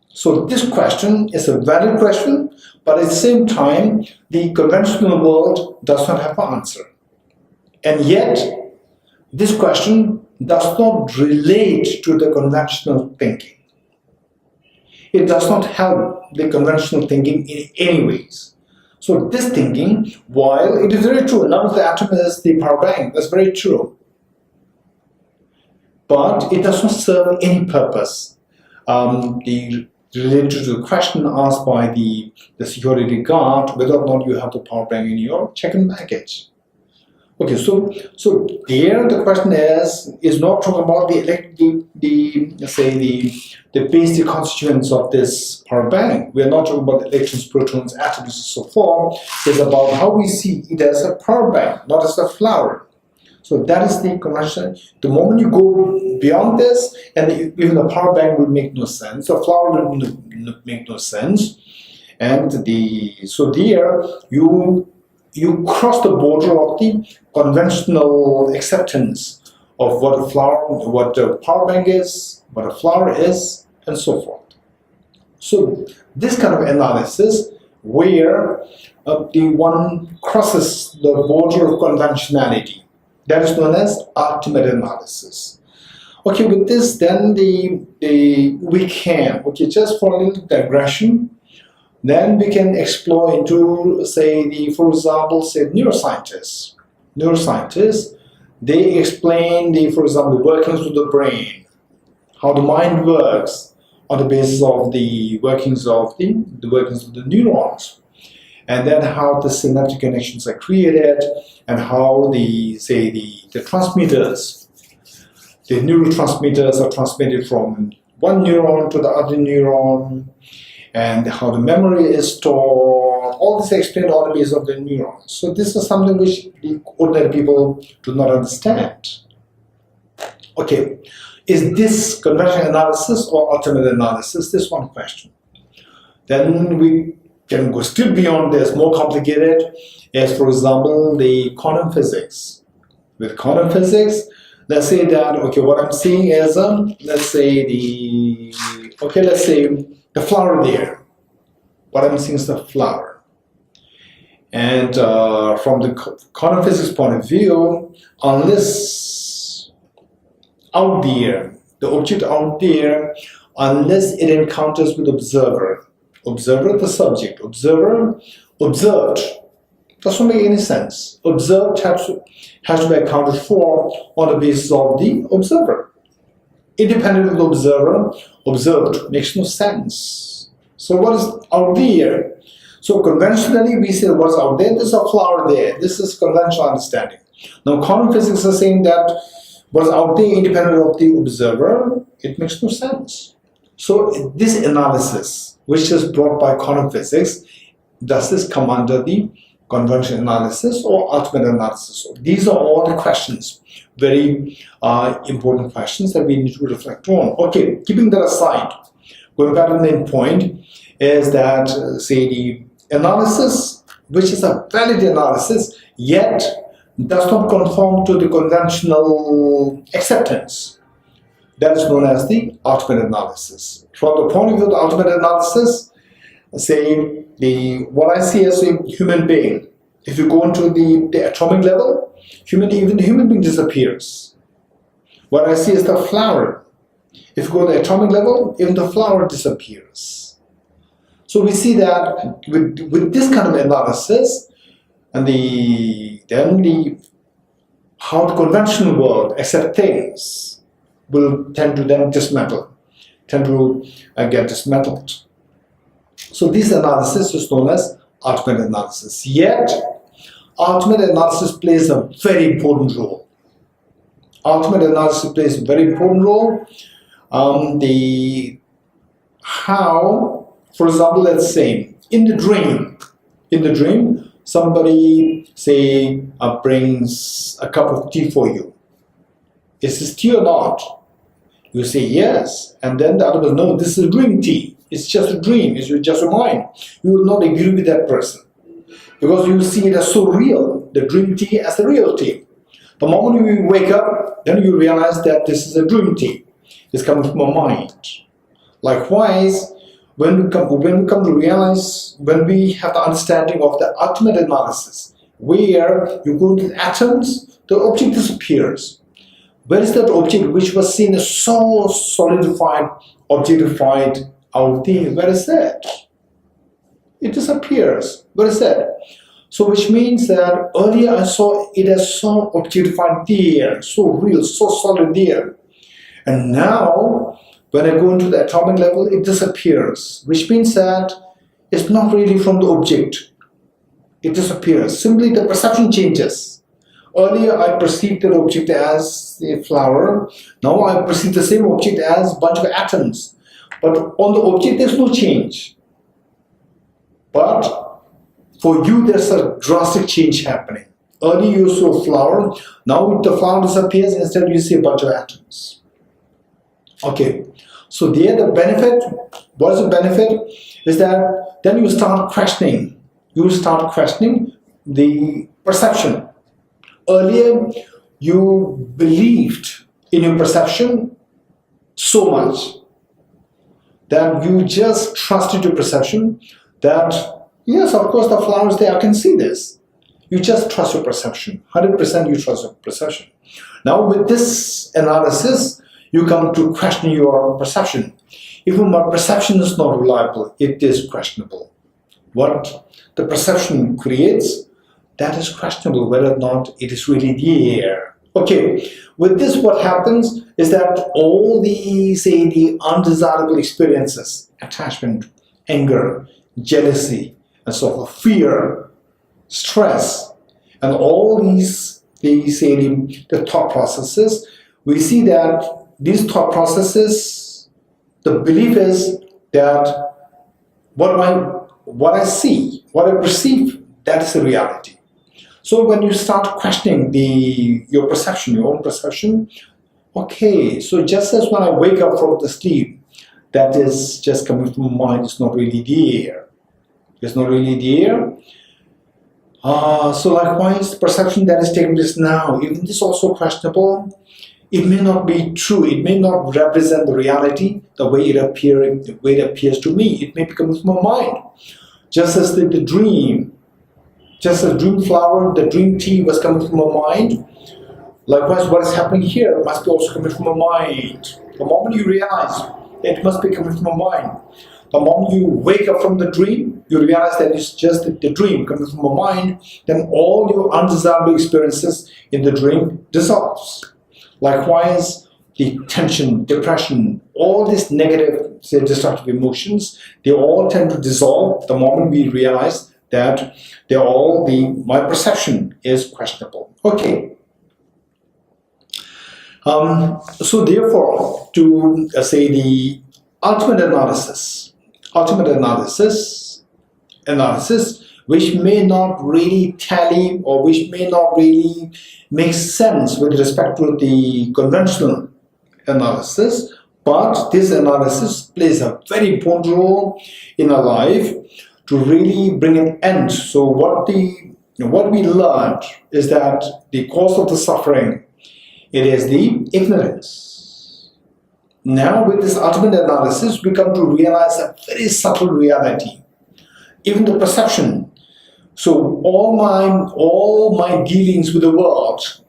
So this question is a valid question, but at the same time, the conventional world does not have an answer. And yet, this question does not relate to the conventional thinking. It does not help the conventional thinking in any ways. So this thinking, while it is very true, none of the atom is the power bank, that's very true. But it does not serve any purpose. Related to the question asked by the security guard, whether or not you have the power bank in your check-in baggage. Okay, so there the question is not talking about the basic constituents of this power bank. We are not talking about electrons, protons, atoms, and so forth. It's about how we see it as a power bank, not as a flower. So that is the convention. The moment you go beyond this, and even the power bank will make no sense, the flower will make no sense, and so there you cross the border of the conventional acceptance of what the power bank is, what a flower is, and so forth. So this kind of analysis, where the one crosses the border of conventionality, that is known as ultimate analysis. Okay, with this, then we can, just for a little digression, then we can explore into, for example, neuroscientists. Neuroscientists, they explain for example, the workings of the brain, how the mind works on the basis of the workings of the neurons. and then how the synaptic connections are created, and how the transmitters, the neurotransmitters are transmitted from one neuron to the other neuron, and how the memory is stored. All this explained on the basis of the neurons. So this is something which the ordinary people do not understand. Okay, is this conventional analysis or alternate analysis? This is one question. Then we can go still beyond this, more complicated, as for example, the quantum physics. With quantum physics, let's say that, okay, what I'm seeing is, let's say the flower there. What I'm seeing is the flower. And from the quantum physics point of view, unless out there, the object out there, unless it encounters with observer, the subject, observer, observed, doesn't make any sense. Observed has to be accounted for on the basis of the observer. Independent of the observer, observed makes no sense. So what is out there? So conventionally we say what's out there, there's a flower there. This is conventional understanding. Now quantum physics is saying that what's out there independent of the observer, it makes no sense. So this analysis, which is brought by quantum physics, does this come under the conventional analysis or ultimate analysis? These are all the questions, very important questions that we need to reflect on. Okay, keeping that aside, going back to the main point is that, say, the analysis, which is a valid analysis, yet does not conform to the conventional acceptance. That is known as the ultimate analysis. From the point of view of the ultimate analysis, say, what I see as a human being, if you go into the atomic level, even the human being disappears. What I see is the flower. If you go to the atomic level, even the flower disappears. So we see that with this kind of analysis, and how the conventional world accepts things will tend to then get dismantled. So this analysis is known as ultimate analysis. Yet, ultimate analysis plays a very important role. Ultimate analysis plays a very important role. How, for example, let's say in the dream, somebody say brings a cup of tea for you. Is this tea or not? You say yes, and then the other person, no, this is dream tea. It's just a dream, it's just a mind. You will not agree with that person because you see it as so real, the dream tea as the real tea. The moment you wake up, then you realize that this is a dream tea. It's coming from a mind. Likewise, when we come to realize, when we have the understanding of the ultimate analysis, where you go into the atoms, the object disappears. Where is that object which was seen as so solidified, objectified out there? Where is that? It disappears. Where is that? So which means that earlier I saw it as so objectified there, so real, so solid there. And now, when I go into the atomic level, it disappears. Which means that it's not really from the object. It disappears. Simply the perception changes. Earlier I perceived that object as a flower. Now I perceive the same object as a bunch of atoms. But on the object there's no change. But for you there's a drastic change happening. Earlier you saw a flower. Now the flower disappears. Instead you see a bunch of atoms. Okay. So there the benefit, what is the benefit? Is that then you start questioning. You start questioning the perception. Earlier, you believed in your perception so much that you just trusted your perception that, yes, of course, the flower is there, I can see this. You just trust your perception. 100% you trust your perception. Now, with this analysis, you come to question your perception. Even my perception is not reliable, it is questionable. What the perception creates, that is questionable, whether or not it is really there. Okay, with this what happens is that all the, say, the undesirable experiences, attachment, anger, jealousy, and sort of fear, stress, and all these the thought processes. We see that these thought processes, the belief is that what I see, what I perceive, that is the reality. So when you start questioning your perception, your own perception, okay, so just as when I wake up from the sleep, that is just coming from my mind, it's not really there. It's not really there. So likewise, perception that is taking place now, even this is also questionable. It may not be true. It may not represent the reality the way it appears to me. It may be coming from my mind. Just as the dream, just as dream flower, the dream tea was coming from my mind. Likewise, what is happening here must be also coming from my mind. The moment you realize it must be coming from my mind, the moment you wake up from the dream, you realize that it's just the dream coming from my mind, then all your undesirable experiences in the dream dissolves. Likewise, the tension, depression, all these negative, say, destructive emotions, they all tend to dissolve the moment we realize that my perception is questionable. Okay. So therefore, to say the ultimate analysis, which may not really tally or which may not really make sense with respect to the conventional analysis, but this analysis plays a very important role in our life to really bring an end. So what we learned is that the cause of the suffering, it is the ignorance. Now with this ultimate analysis, we come to realize a very subtle reality. Even the perception. So all my dealings with the world,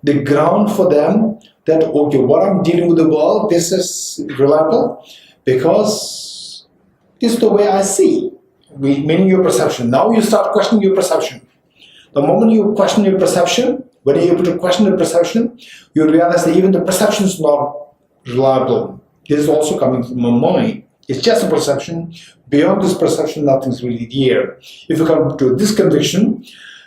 the ground for them that, okay, what I'm dealing with the world, this is reliable because this is the way I see. Meaning your perception. Now you start questioning your perception. The moment you question your perception, when you're able to question the perception, you realize that even the perception is not reliable. This is also coming from my mind. It's just a perception. Beyond this perception, nothing's really there. If you come to this conviction,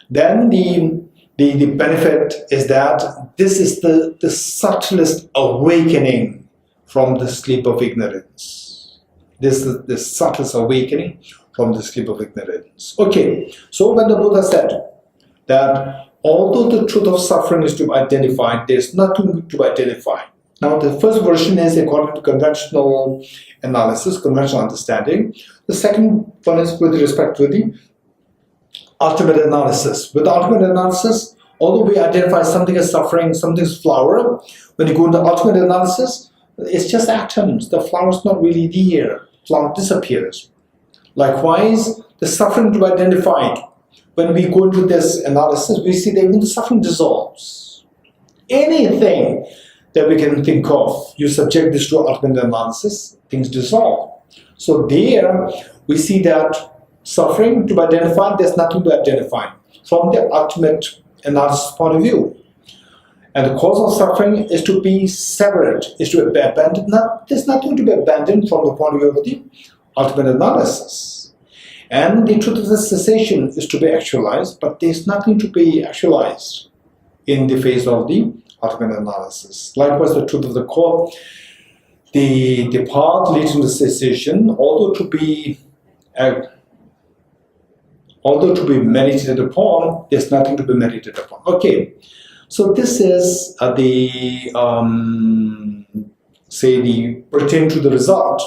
then the benefit is that this is the subtlest awakening from the sleep of ignorance. This is the subtlest awakening from the sleep of ignorance. Okay, so when the Buddha said that although the truth of suffering is to be identified, there's nothing to identify. Now the first version is according to conventional analysis, conventional understanding. The second one is with respect to the ultimate analysis. With the ultimate analysis, although we identify something as suffering, something as flower, when you go into ultimate analysis, it's just atoms. The flower is not really there. Flower disappears. Likewise, the suffering to be identified. When we go into this analysis, we see that even the suffering dissolves. Anything that we can think of, you subject this to ultimate analysis, things dissolve. So there, we see that suffering to be identified, there's nothing to identify from the ultimate analysis point of view. And the cause of suffering is to be severed, is to be abandoned. There's nothing to be abandoned from the point of view of the ultimate analysis. And the truth of the cessation is to be actualized, but there's nothing to be actualized in the face of the ultimate analysis. Likewise, the truth of the core, the path leading to cessation, although to be meditated upon, there's nothing to be meditated upon. Okay, so this is pertaining to the result.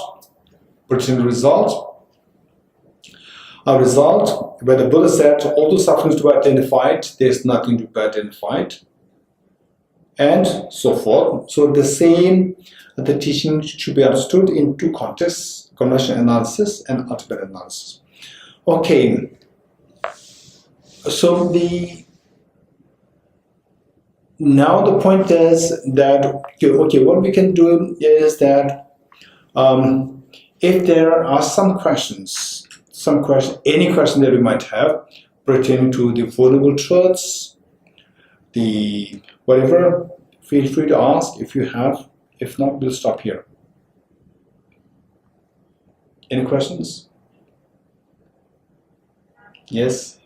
Pertaining to the result. A result where the Buddha said, although suffering is to be identified, there's nothing to be identified, and so forth. So the teaching should be understood in two contexts: conventional analysis and ultimate analysis. Okay. So now the point is that okay, what we can do is that if there are any question that we might have pertaining to the Four Truths, the whatever, feel free to ask if you have. If not, we'll stop here. Any questions? Yes.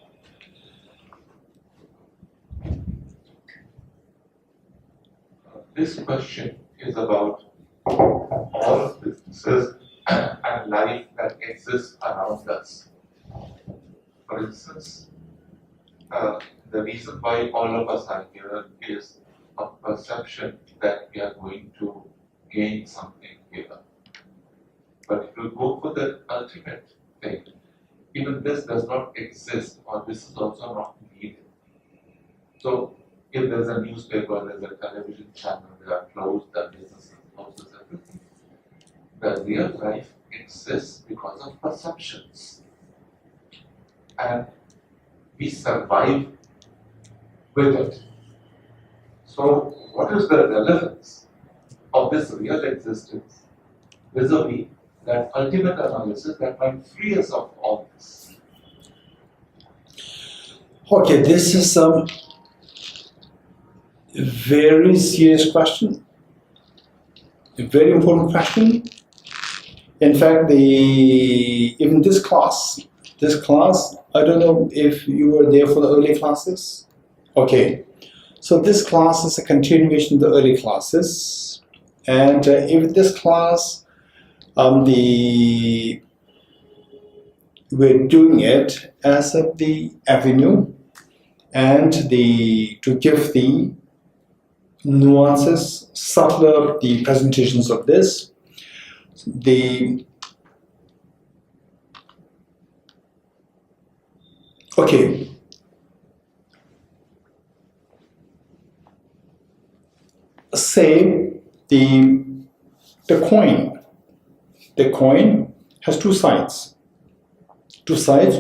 This question is about all of businesses and life that exists around us. For instance, the reason why all of us are here is a perception that we are going to gain something here. But if you go for the ultimate thing, even this does not exist, or this is also not needed. So, if there's a newspaper, there's a television channel, they are closed, the businesses closes, everything. The real life exists because of perceptions. And we survive with it. So, what is the relevance of this real existence vis-a-vis that ultimate analysis that might free us of all this? Okay, this is a very serious question, a very important question. In fact, even this class, I don't know if you were there for the early classes. Okay, so this class is a continuation of the early classes, and in this class, we're doing it as the avenue and to give the nuances, subtler the presentations of this. Okay. Say the coin. The coin has two sides. Two sides.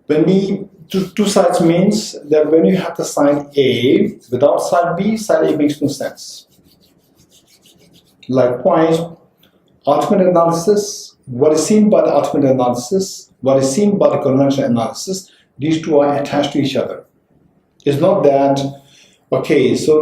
When we two sides means that when you have the side A without side A makes no sense. Likewise, ultimate analysis, what is seen by the ultimate analysis, what is seen by the conventional analysis, these two are attached to each other. It's not that, okay, so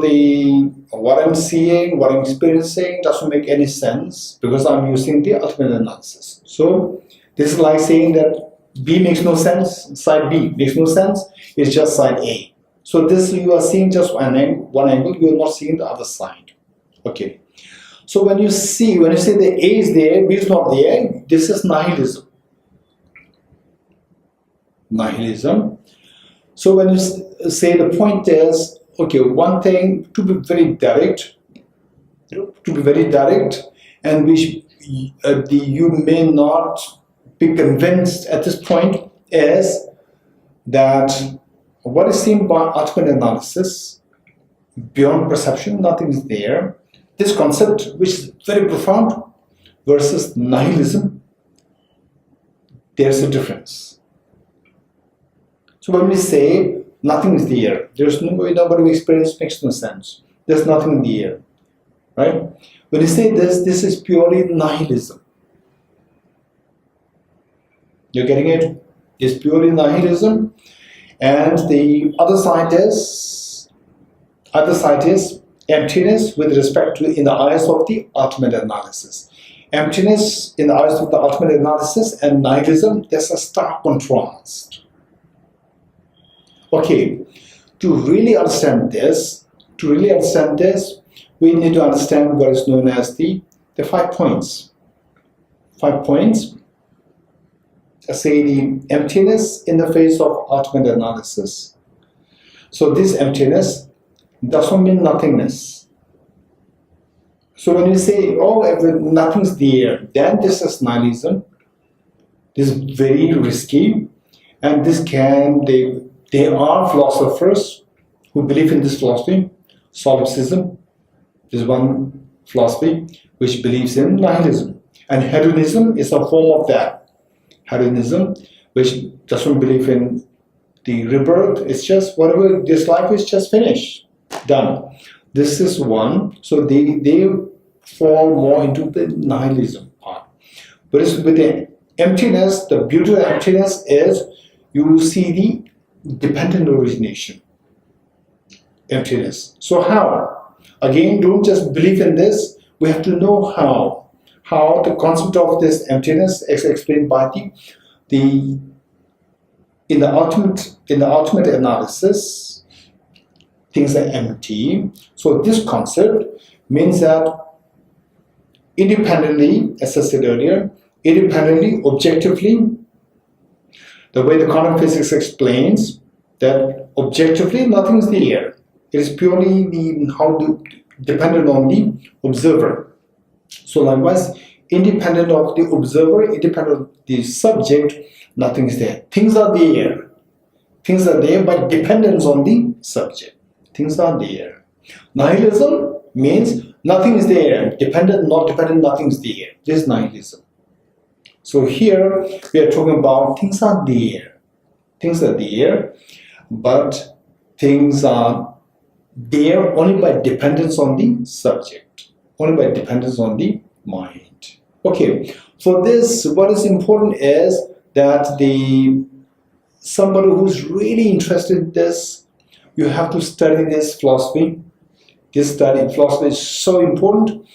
what I'm seeing, what I'm experiencing doesn't make any sense because I'm using the ultimate analysis. So this is like saying that B makes no sense, side B makes no sense, it's just side A. So this, you are seeing just one angle, you are not seeing the other side. Okay. So when you say the A is there, B is not there, this is nihilism. Nihilism. So when you say the point is, okay, one thing, to be very direct, and which you may not be convinced at this point, is that what is seen by ultimate analysis, beyond perception, nothing is there. This concept, which is very profound, versus nihilism, there's a difference. So when we say nothing is there, there's nobody we experience, makes no sense. There's nothing in the air, right? When you say this is purely nihilism. You're getting it? It's purely nihilism, and the other side is emptiness with respect to in the eyes of the ultimate analysis. Emptiness in the eyes of the ultimate analysis and nihilism, there's a stark contrast. Okay, to really understand this, we need to understand what is known as the 5 points. 5 points. Say the emptiness in the face of ultimate analysis. So this emptiness doesn't mean nothingness. So when you say, oh, nothing's there, then this is nihilism. This is very risky, and there are philosophers who believe in this philosophy, solipsism. This is one philosophy which believes in nihilism, and hedonism is a form of that. Hedonism, which doesn't believe in the rebirth, it's just whatever, this life is just finished, done. This is one, so they fall more into the nihilism part. But with the emptiness, the beauty of emptiness is you see the dependent origination. Emptiness. So how? Again, don't just believe in this, we have to know how. How the concept of this emptiness is explained by the in the ultimate analysis, things are empty. So this concept means that independently, as I said earlier, independently, objectively, the way the quantum physics explains that objectively nothing is there. It is purely dependent on the observer. So likewise, independent of the observer, independent of the subject, nothing is there. Things are there. Things are there by dependence on the subject. Things are there. Nihilism means nothing is there. Dependent, not dependent, nothing is there. This is nihilism. So here we are talking about things are there. Things are there, but things are there only by dependence on the subject. Only by dependence on the mind. Okay, for this, what is important is that somebody who's really interested in this, you have to study this philosophy. This philosophy is so important.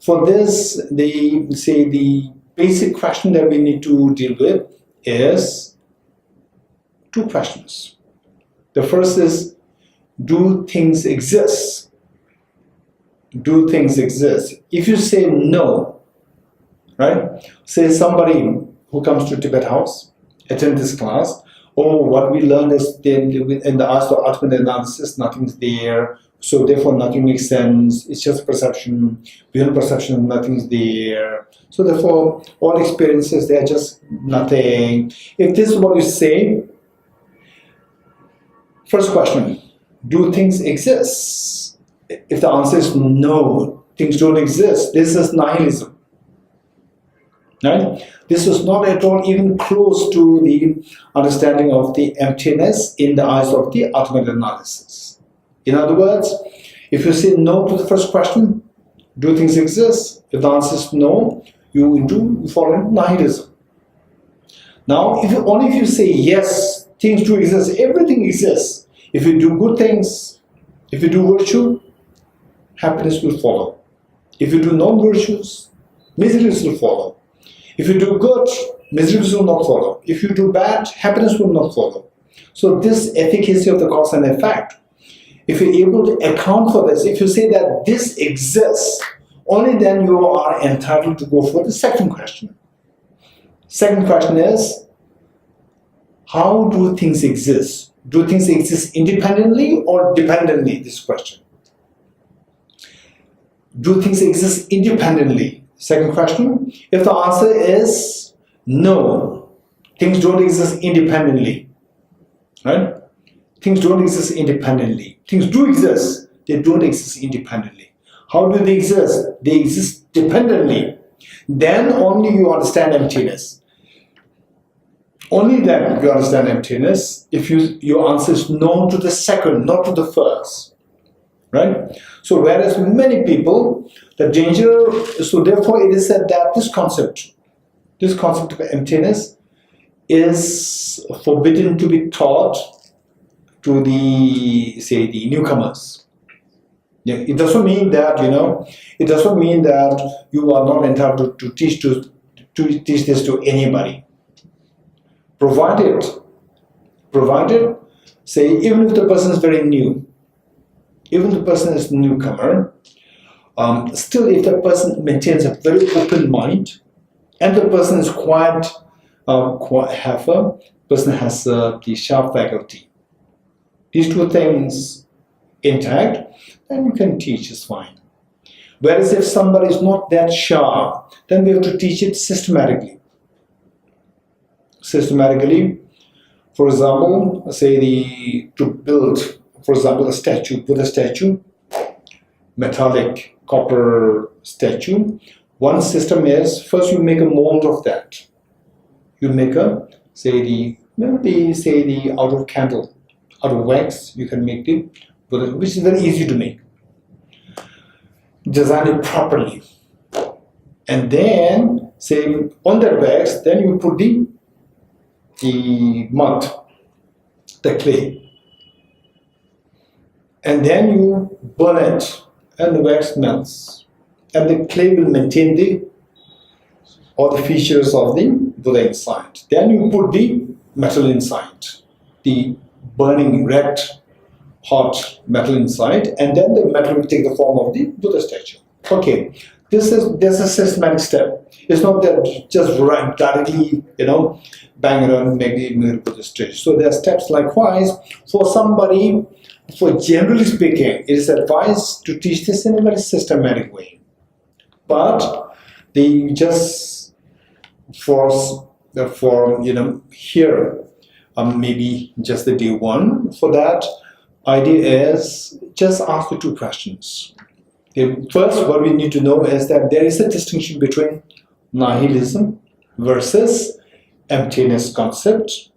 For this, the basic question that we need to deal with is two questions. The first is, do things exist? Do things exist? If you say no, right? Say somebody who comes to Tibet house, attend this class, what we learned is in the ultimate analysis, nothing's there, so therefore nothing makes sense, it's just perception, beyond perception, nothing's there, so therefore all experiences, they're just nothing. If this is what you say, first question, do things exist? If the answer is no, things don't exist, this is nihilism. Right? This is not at all even close to the understanding of the emptiness in the eyes of the ultimate analysis. In other words, if you say no to the first question, do things exist? If the answer is no, you fall into nihilism. Now, if you say yes, things do exist, everything exists. If you do good things, if you do virtue, happiness will follow. If you do non-virtues, miseries will follow. If you do good, miseries will not follow. If you do bad, happiness will not follow. So this efficacy of the cause and effect, if you're able to account for this, if you say that this exists, only then you are entitled to go for the second question. Second question is, how do things exist? Do things exist independently or dependently? This question. Do things exist independently? Second question, if the answer is no, things don't exist independently, right? Things don't exist independently. Things do exist, they don't exist independently. How do they exist? They exist dependently. Then only you understand emptiness. Only then you understand emptiness if your answer is no to the second, not to the first, right? So whereas many people, the danger, so therefore it is said that this concept of emptiness is forbidden to be taught to the newcomers. It doesn't mean that, it doesn't mean that you are not entitled to teach this to anybody. Provided, say, even if the person is very new, even the person is a newcomer, still if the person maintains a very open mind and the person is person has the sharp faculty, these two things intact, then you can teach, it's fine. Whereas if somebody is not that sharp, then we have to teach it systematically. For example, say to build, for example, a statue, Buddha statue, metallic copper statue. One system is, first you make a mold of that. You make out of candle, out of wax, you can make the Buddha, which is very easy to make. Design it properly. And then, say, on that wax, then you put the mud, the clay. And then you burn it, and the wax melts. And the clay will maintain all the features of the Buddha inside. Then you put the metal inside, the burning red hot metal inside, and then the metal will take the form of the Buddha statue. Okay, there's a systematic step. It's not that just right directly, bang around and make the Buddha statue. So there are steps. Likewise, for somebody, for generally speaking, it is advised to teach this in a very systematic way. But they just force here, maybe just the day one. For that, idea is just ask the two questions. Okay, first, what we need to know is that there is a distinction between nihilism versus emptiness concept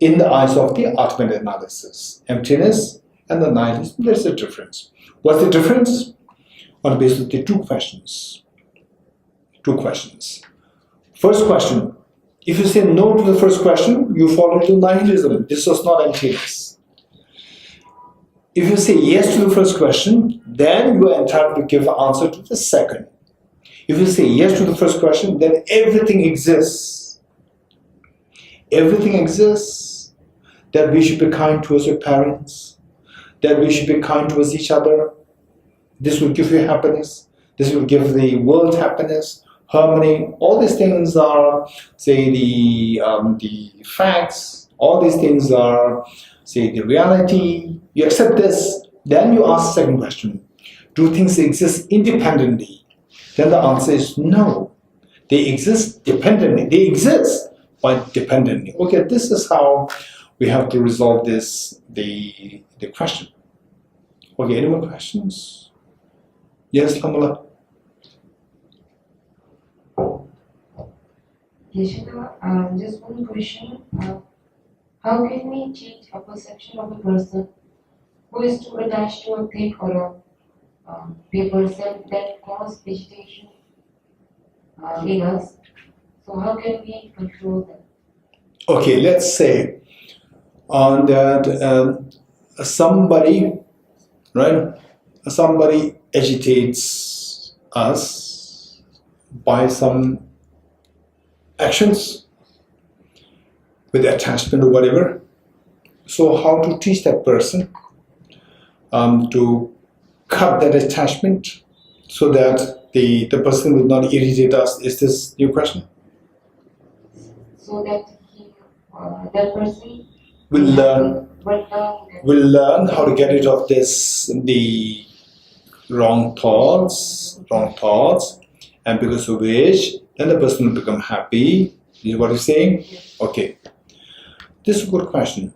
in the eyes of the Atman analysis. Emptiness and the nihilism, there's a difference. What's the difference? On the basis of the two questions. First question, if you say no to the first question, you fall into nihilism. This was not emptiness. If you say yes to the first question, then you are entitled to give an answer to the second. If you say yes to the first question, then everything exists. Everything exists. That we should be kind towards your parents, that we should be kind towards each other. This will give you happiness. This will give the world happiness, harmony. All these things are, say, the facts. All these things are, say, the reality. You accept this. Then you ask the second question. Do things exist independently? Then the answer is no. They exist dependently. They exist, but dependently. Okay, this is how we have to resolve this, the question. Okay, any more questions? Yes, Kamala? Geshe, just one question. How can we change a perception of a person who is too attached to a thing or a person that causes vegetation in us? So how can we control that? Okay, let's say that somebody agitates us by some actions with attachment or whatever. So how to teach that person to cut that attachment so that the person will not irritate us? Is this your question? So that that person will learn how to get rid of the wrong thoughts, and because of which then the person will become happy. Is what you're saying? Okay. This is a good question.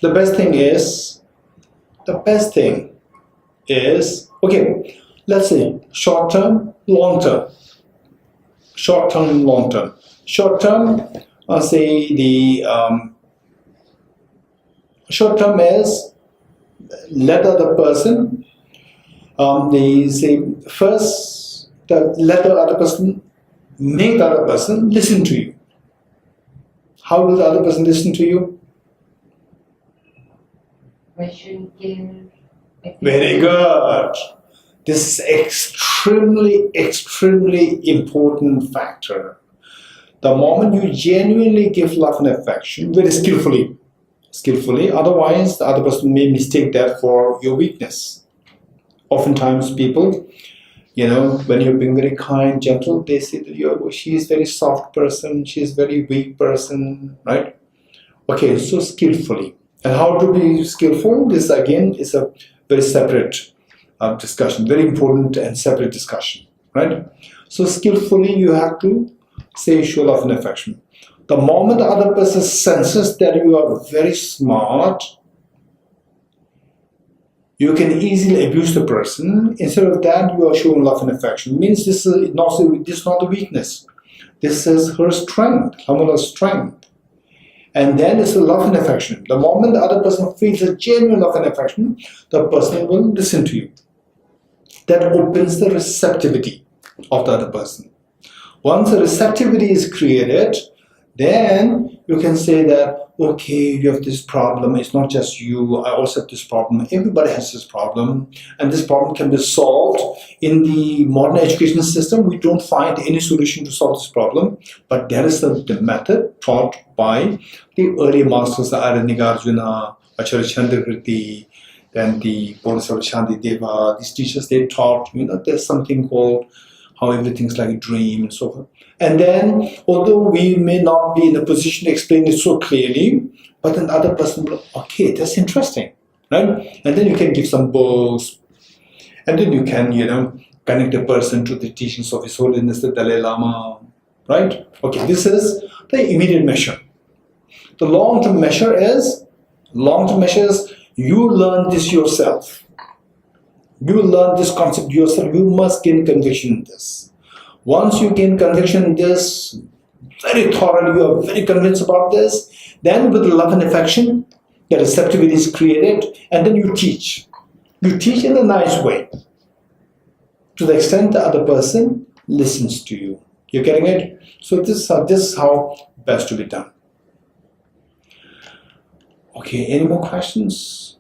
The best thing is, okay, let's say short term, long term. Short term, long term. Short term, say the short term is let the other person, let the other person, make the other person listen to you. How will the other person listen to you? Very good. This is extremely important factor. The moment you genuinely give love and affection, very skillfully, otherwise the other person may mistake that for your weakness. Oftentimes people, when you're being very kind, gentle, they say that she is very soft person, she is very weak person, right? Okay, so skillfully. And how to be skillful? This again is a very separate discussion, very important and separate discussion, right? So skillfully you have to say show love and affection. The moment the other person senses that you are very smart, you can easily abuse the person. Instead of that, you are showing love and affection. Means this is not a weakness. This is her strength, Kamala's strength. And then it's a love and affection. The moment the other person feels a genuine love and affection, the person will listen to you. That opens the receptivity of the other person. Once the receptivity is created, Then you can say that, okay, you have this problem. It's not just you. I also have this problem. Everybody has this problem. And this problem can be solved. In the modern education system, we don't find any solution to solve this problem. But there is the method taught by the early masters, the Aranigarjuna, Acharya Chandrakirti, then the Bodhisattva Shanti Deva. These teachers, they taught, there's something called how everything's like a dream and so forth. And then, although we may not be in a position to explain it so clearly, but then the other person will, okay, that's interesting, right? And then you can give some books, and then you can, connect a person to the teachings of His Holiness the Dalai Lama, right? Okay, this is the immediate measure. The long-term measure is you learn this yourself. You learn this concept yourself. You must gain conviction in this. Once you gain conviction in this, very thoroughly, you are very convinced about this, then with love and affection, the receptivity is created, and then you teach. You teach in a nice way, to the extent the other person listens to you. You're getting it? So this is how best to be done. Okay, any more questions?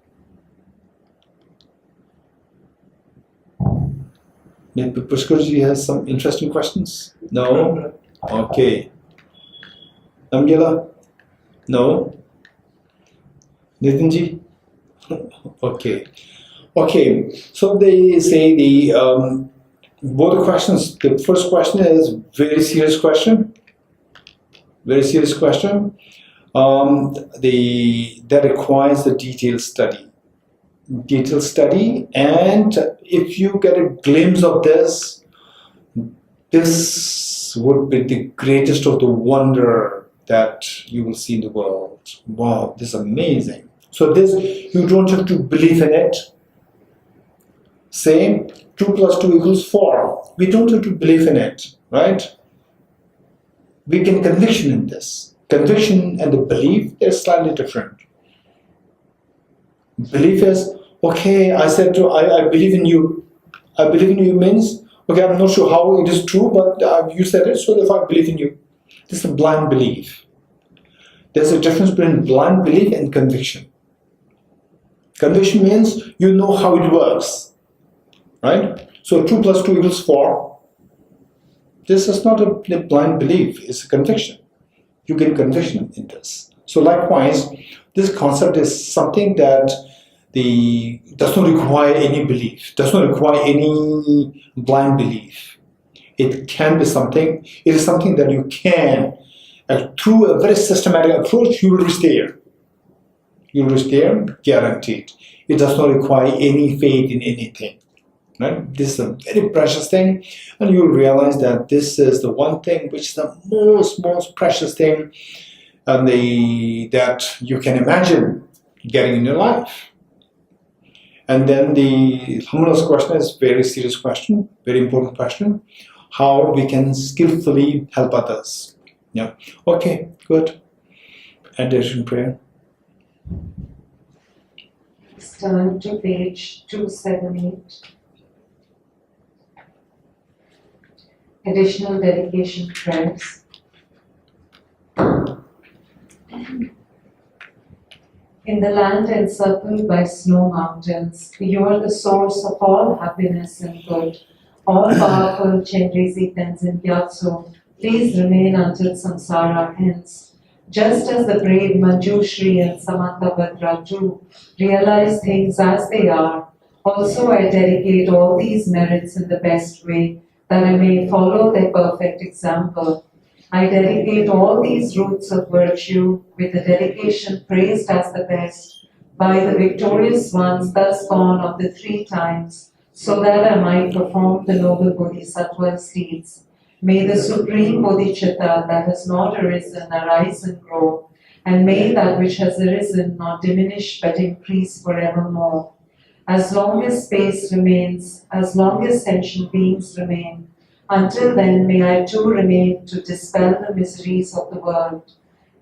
Maybe Pushkarji has some interesting questions? No? Okay. Namgela? No? Nitinji? Okay. Okay, so they say both questions. The first question is very serious question. Very serious question. That requires a detailed study. And if you get a glimpse of this would be the greatest of the wonder that you will see in the world. Wow, this is amazing. So this, you don't have to believe in it. Say 2 + 2 = 4. We don't have to believe in it, right? We get conviction in this. Conviction and the belief, they're slightly different. Belief is, okay, I believe in you. I believe in you means, okay, I'm not sure how it is true, but you said it, so therefore I believe in you. This is a blind belief. There's a difference between blind belief and conviction. Conviction means you know how it works, right? So 2 + 2 = 4. This is not a blind belief, it's a conviction. You get conviction in this. So likewise, this concept is something that does not require any belief, does not require any blind belief. It can be something, it is something that you can, through a very systematic approach, you will reach there. You will reach there, guaranteed. It does not require any faith in anything. Right? This is a very precious thing, and you will realize that this is the one thing which is the most precious thing that you can imagine getting in your life. And then the humorous question is very serious question, very important question. How we can skillfully help others. Yeah. Okay, good. Addition prayer. Let's turn to page 278. Additional dedication prayers. In the land encircled by snow mountains, you are the source of all happiness and good. All powerful Chenrezi Tenzin Gyatso, please remain until samsara ends. Just as the brave Manjushri and Samantabhadraju realize things as they are, also I dedicate all these merits in the best way, that I may follow their perfect example. I dedicate all these roots of virtue with a dedication praised as the best by the victorious ones thus gone of the 3 times, so that I might perform the noble Bodhisattva's deeds. May the supreme Bodhicitta that has not arisen arise and grow, and may that which has arisen not diminish but increase forevermore. As long as space remains, as long as sentient beings remain, until then may I too remain to dispel the miseries of the world.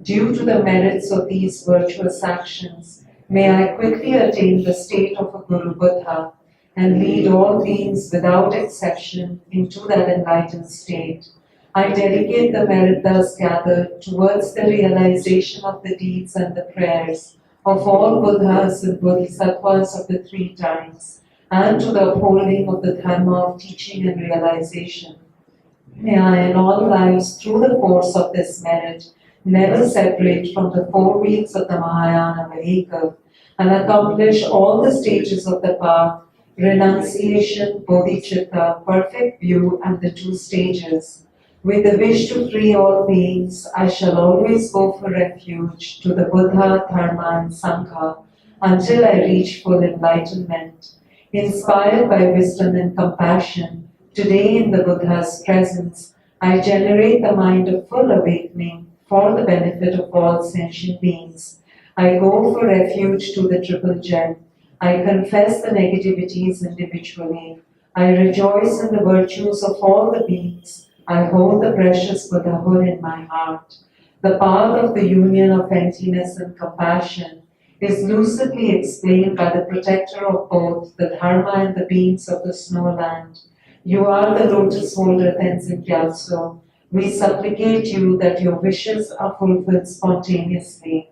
Due to the merits of these virtuous actions, may I quickly attain the state of a Guru Buddha and lead all beings without exception into that enlightened state. I dedicate the merit thus gathered towards the realization of the deeds and the prayers of all Buddhas and Bodhisattvas of the three times, and to the upholding of the Dharma of teaching and realization. May I in all lives, through the force of this merit, never separate from the four wheels of the Mahayana vehicle, and accomplish all the stages of the path, renunciation, bodhicitta, perfect view, and the two stages. With the wish to free all beings, I shall always go for refuge to the Buddha, Dharma, and Sangha until I reach full enlightenment. Inspired by wisdom and compassion, today in the Buddha's presence, I generate the mind of full awakening for the benefit of all sentient beings. I go for refuge to the triple gem. I confess the negativities individually. I rejoice in the virtues of all the beings. I hold the precious Buddhahood in my heart. The path of the union of emptiness and compassion is lucidly explained by the protector of both the Dharma and the beings of the snowland. You are the lotus holder, Tenzin Gyatso. We supplicate you that your wishes are fulfilled spontaneously.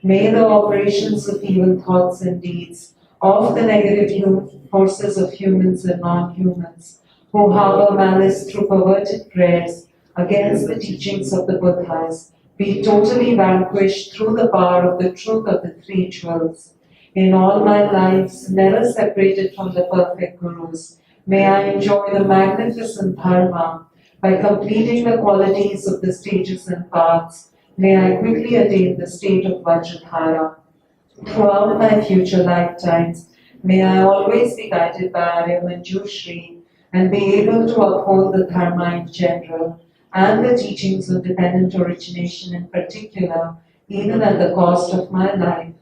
May the operations of evil thoughts and deeds of the negative forces of humans and non-humans who harbor malice through perverted prayers against the teachings of the Buddhas be totally vanquished through the power of the truth of the three jewels. In all my lives, never separated from the perfect Gurus, may I enjoy the magnificent Dharma by completing the qualities of the stages and paths. May I quickly attain the state of Vajradhara. Throughout my future lifetimes, may I always be guided by Arya Manjushri and be able to uphold the Dharma in general and the teachings of dependent origination in particular, even at the cost of my life.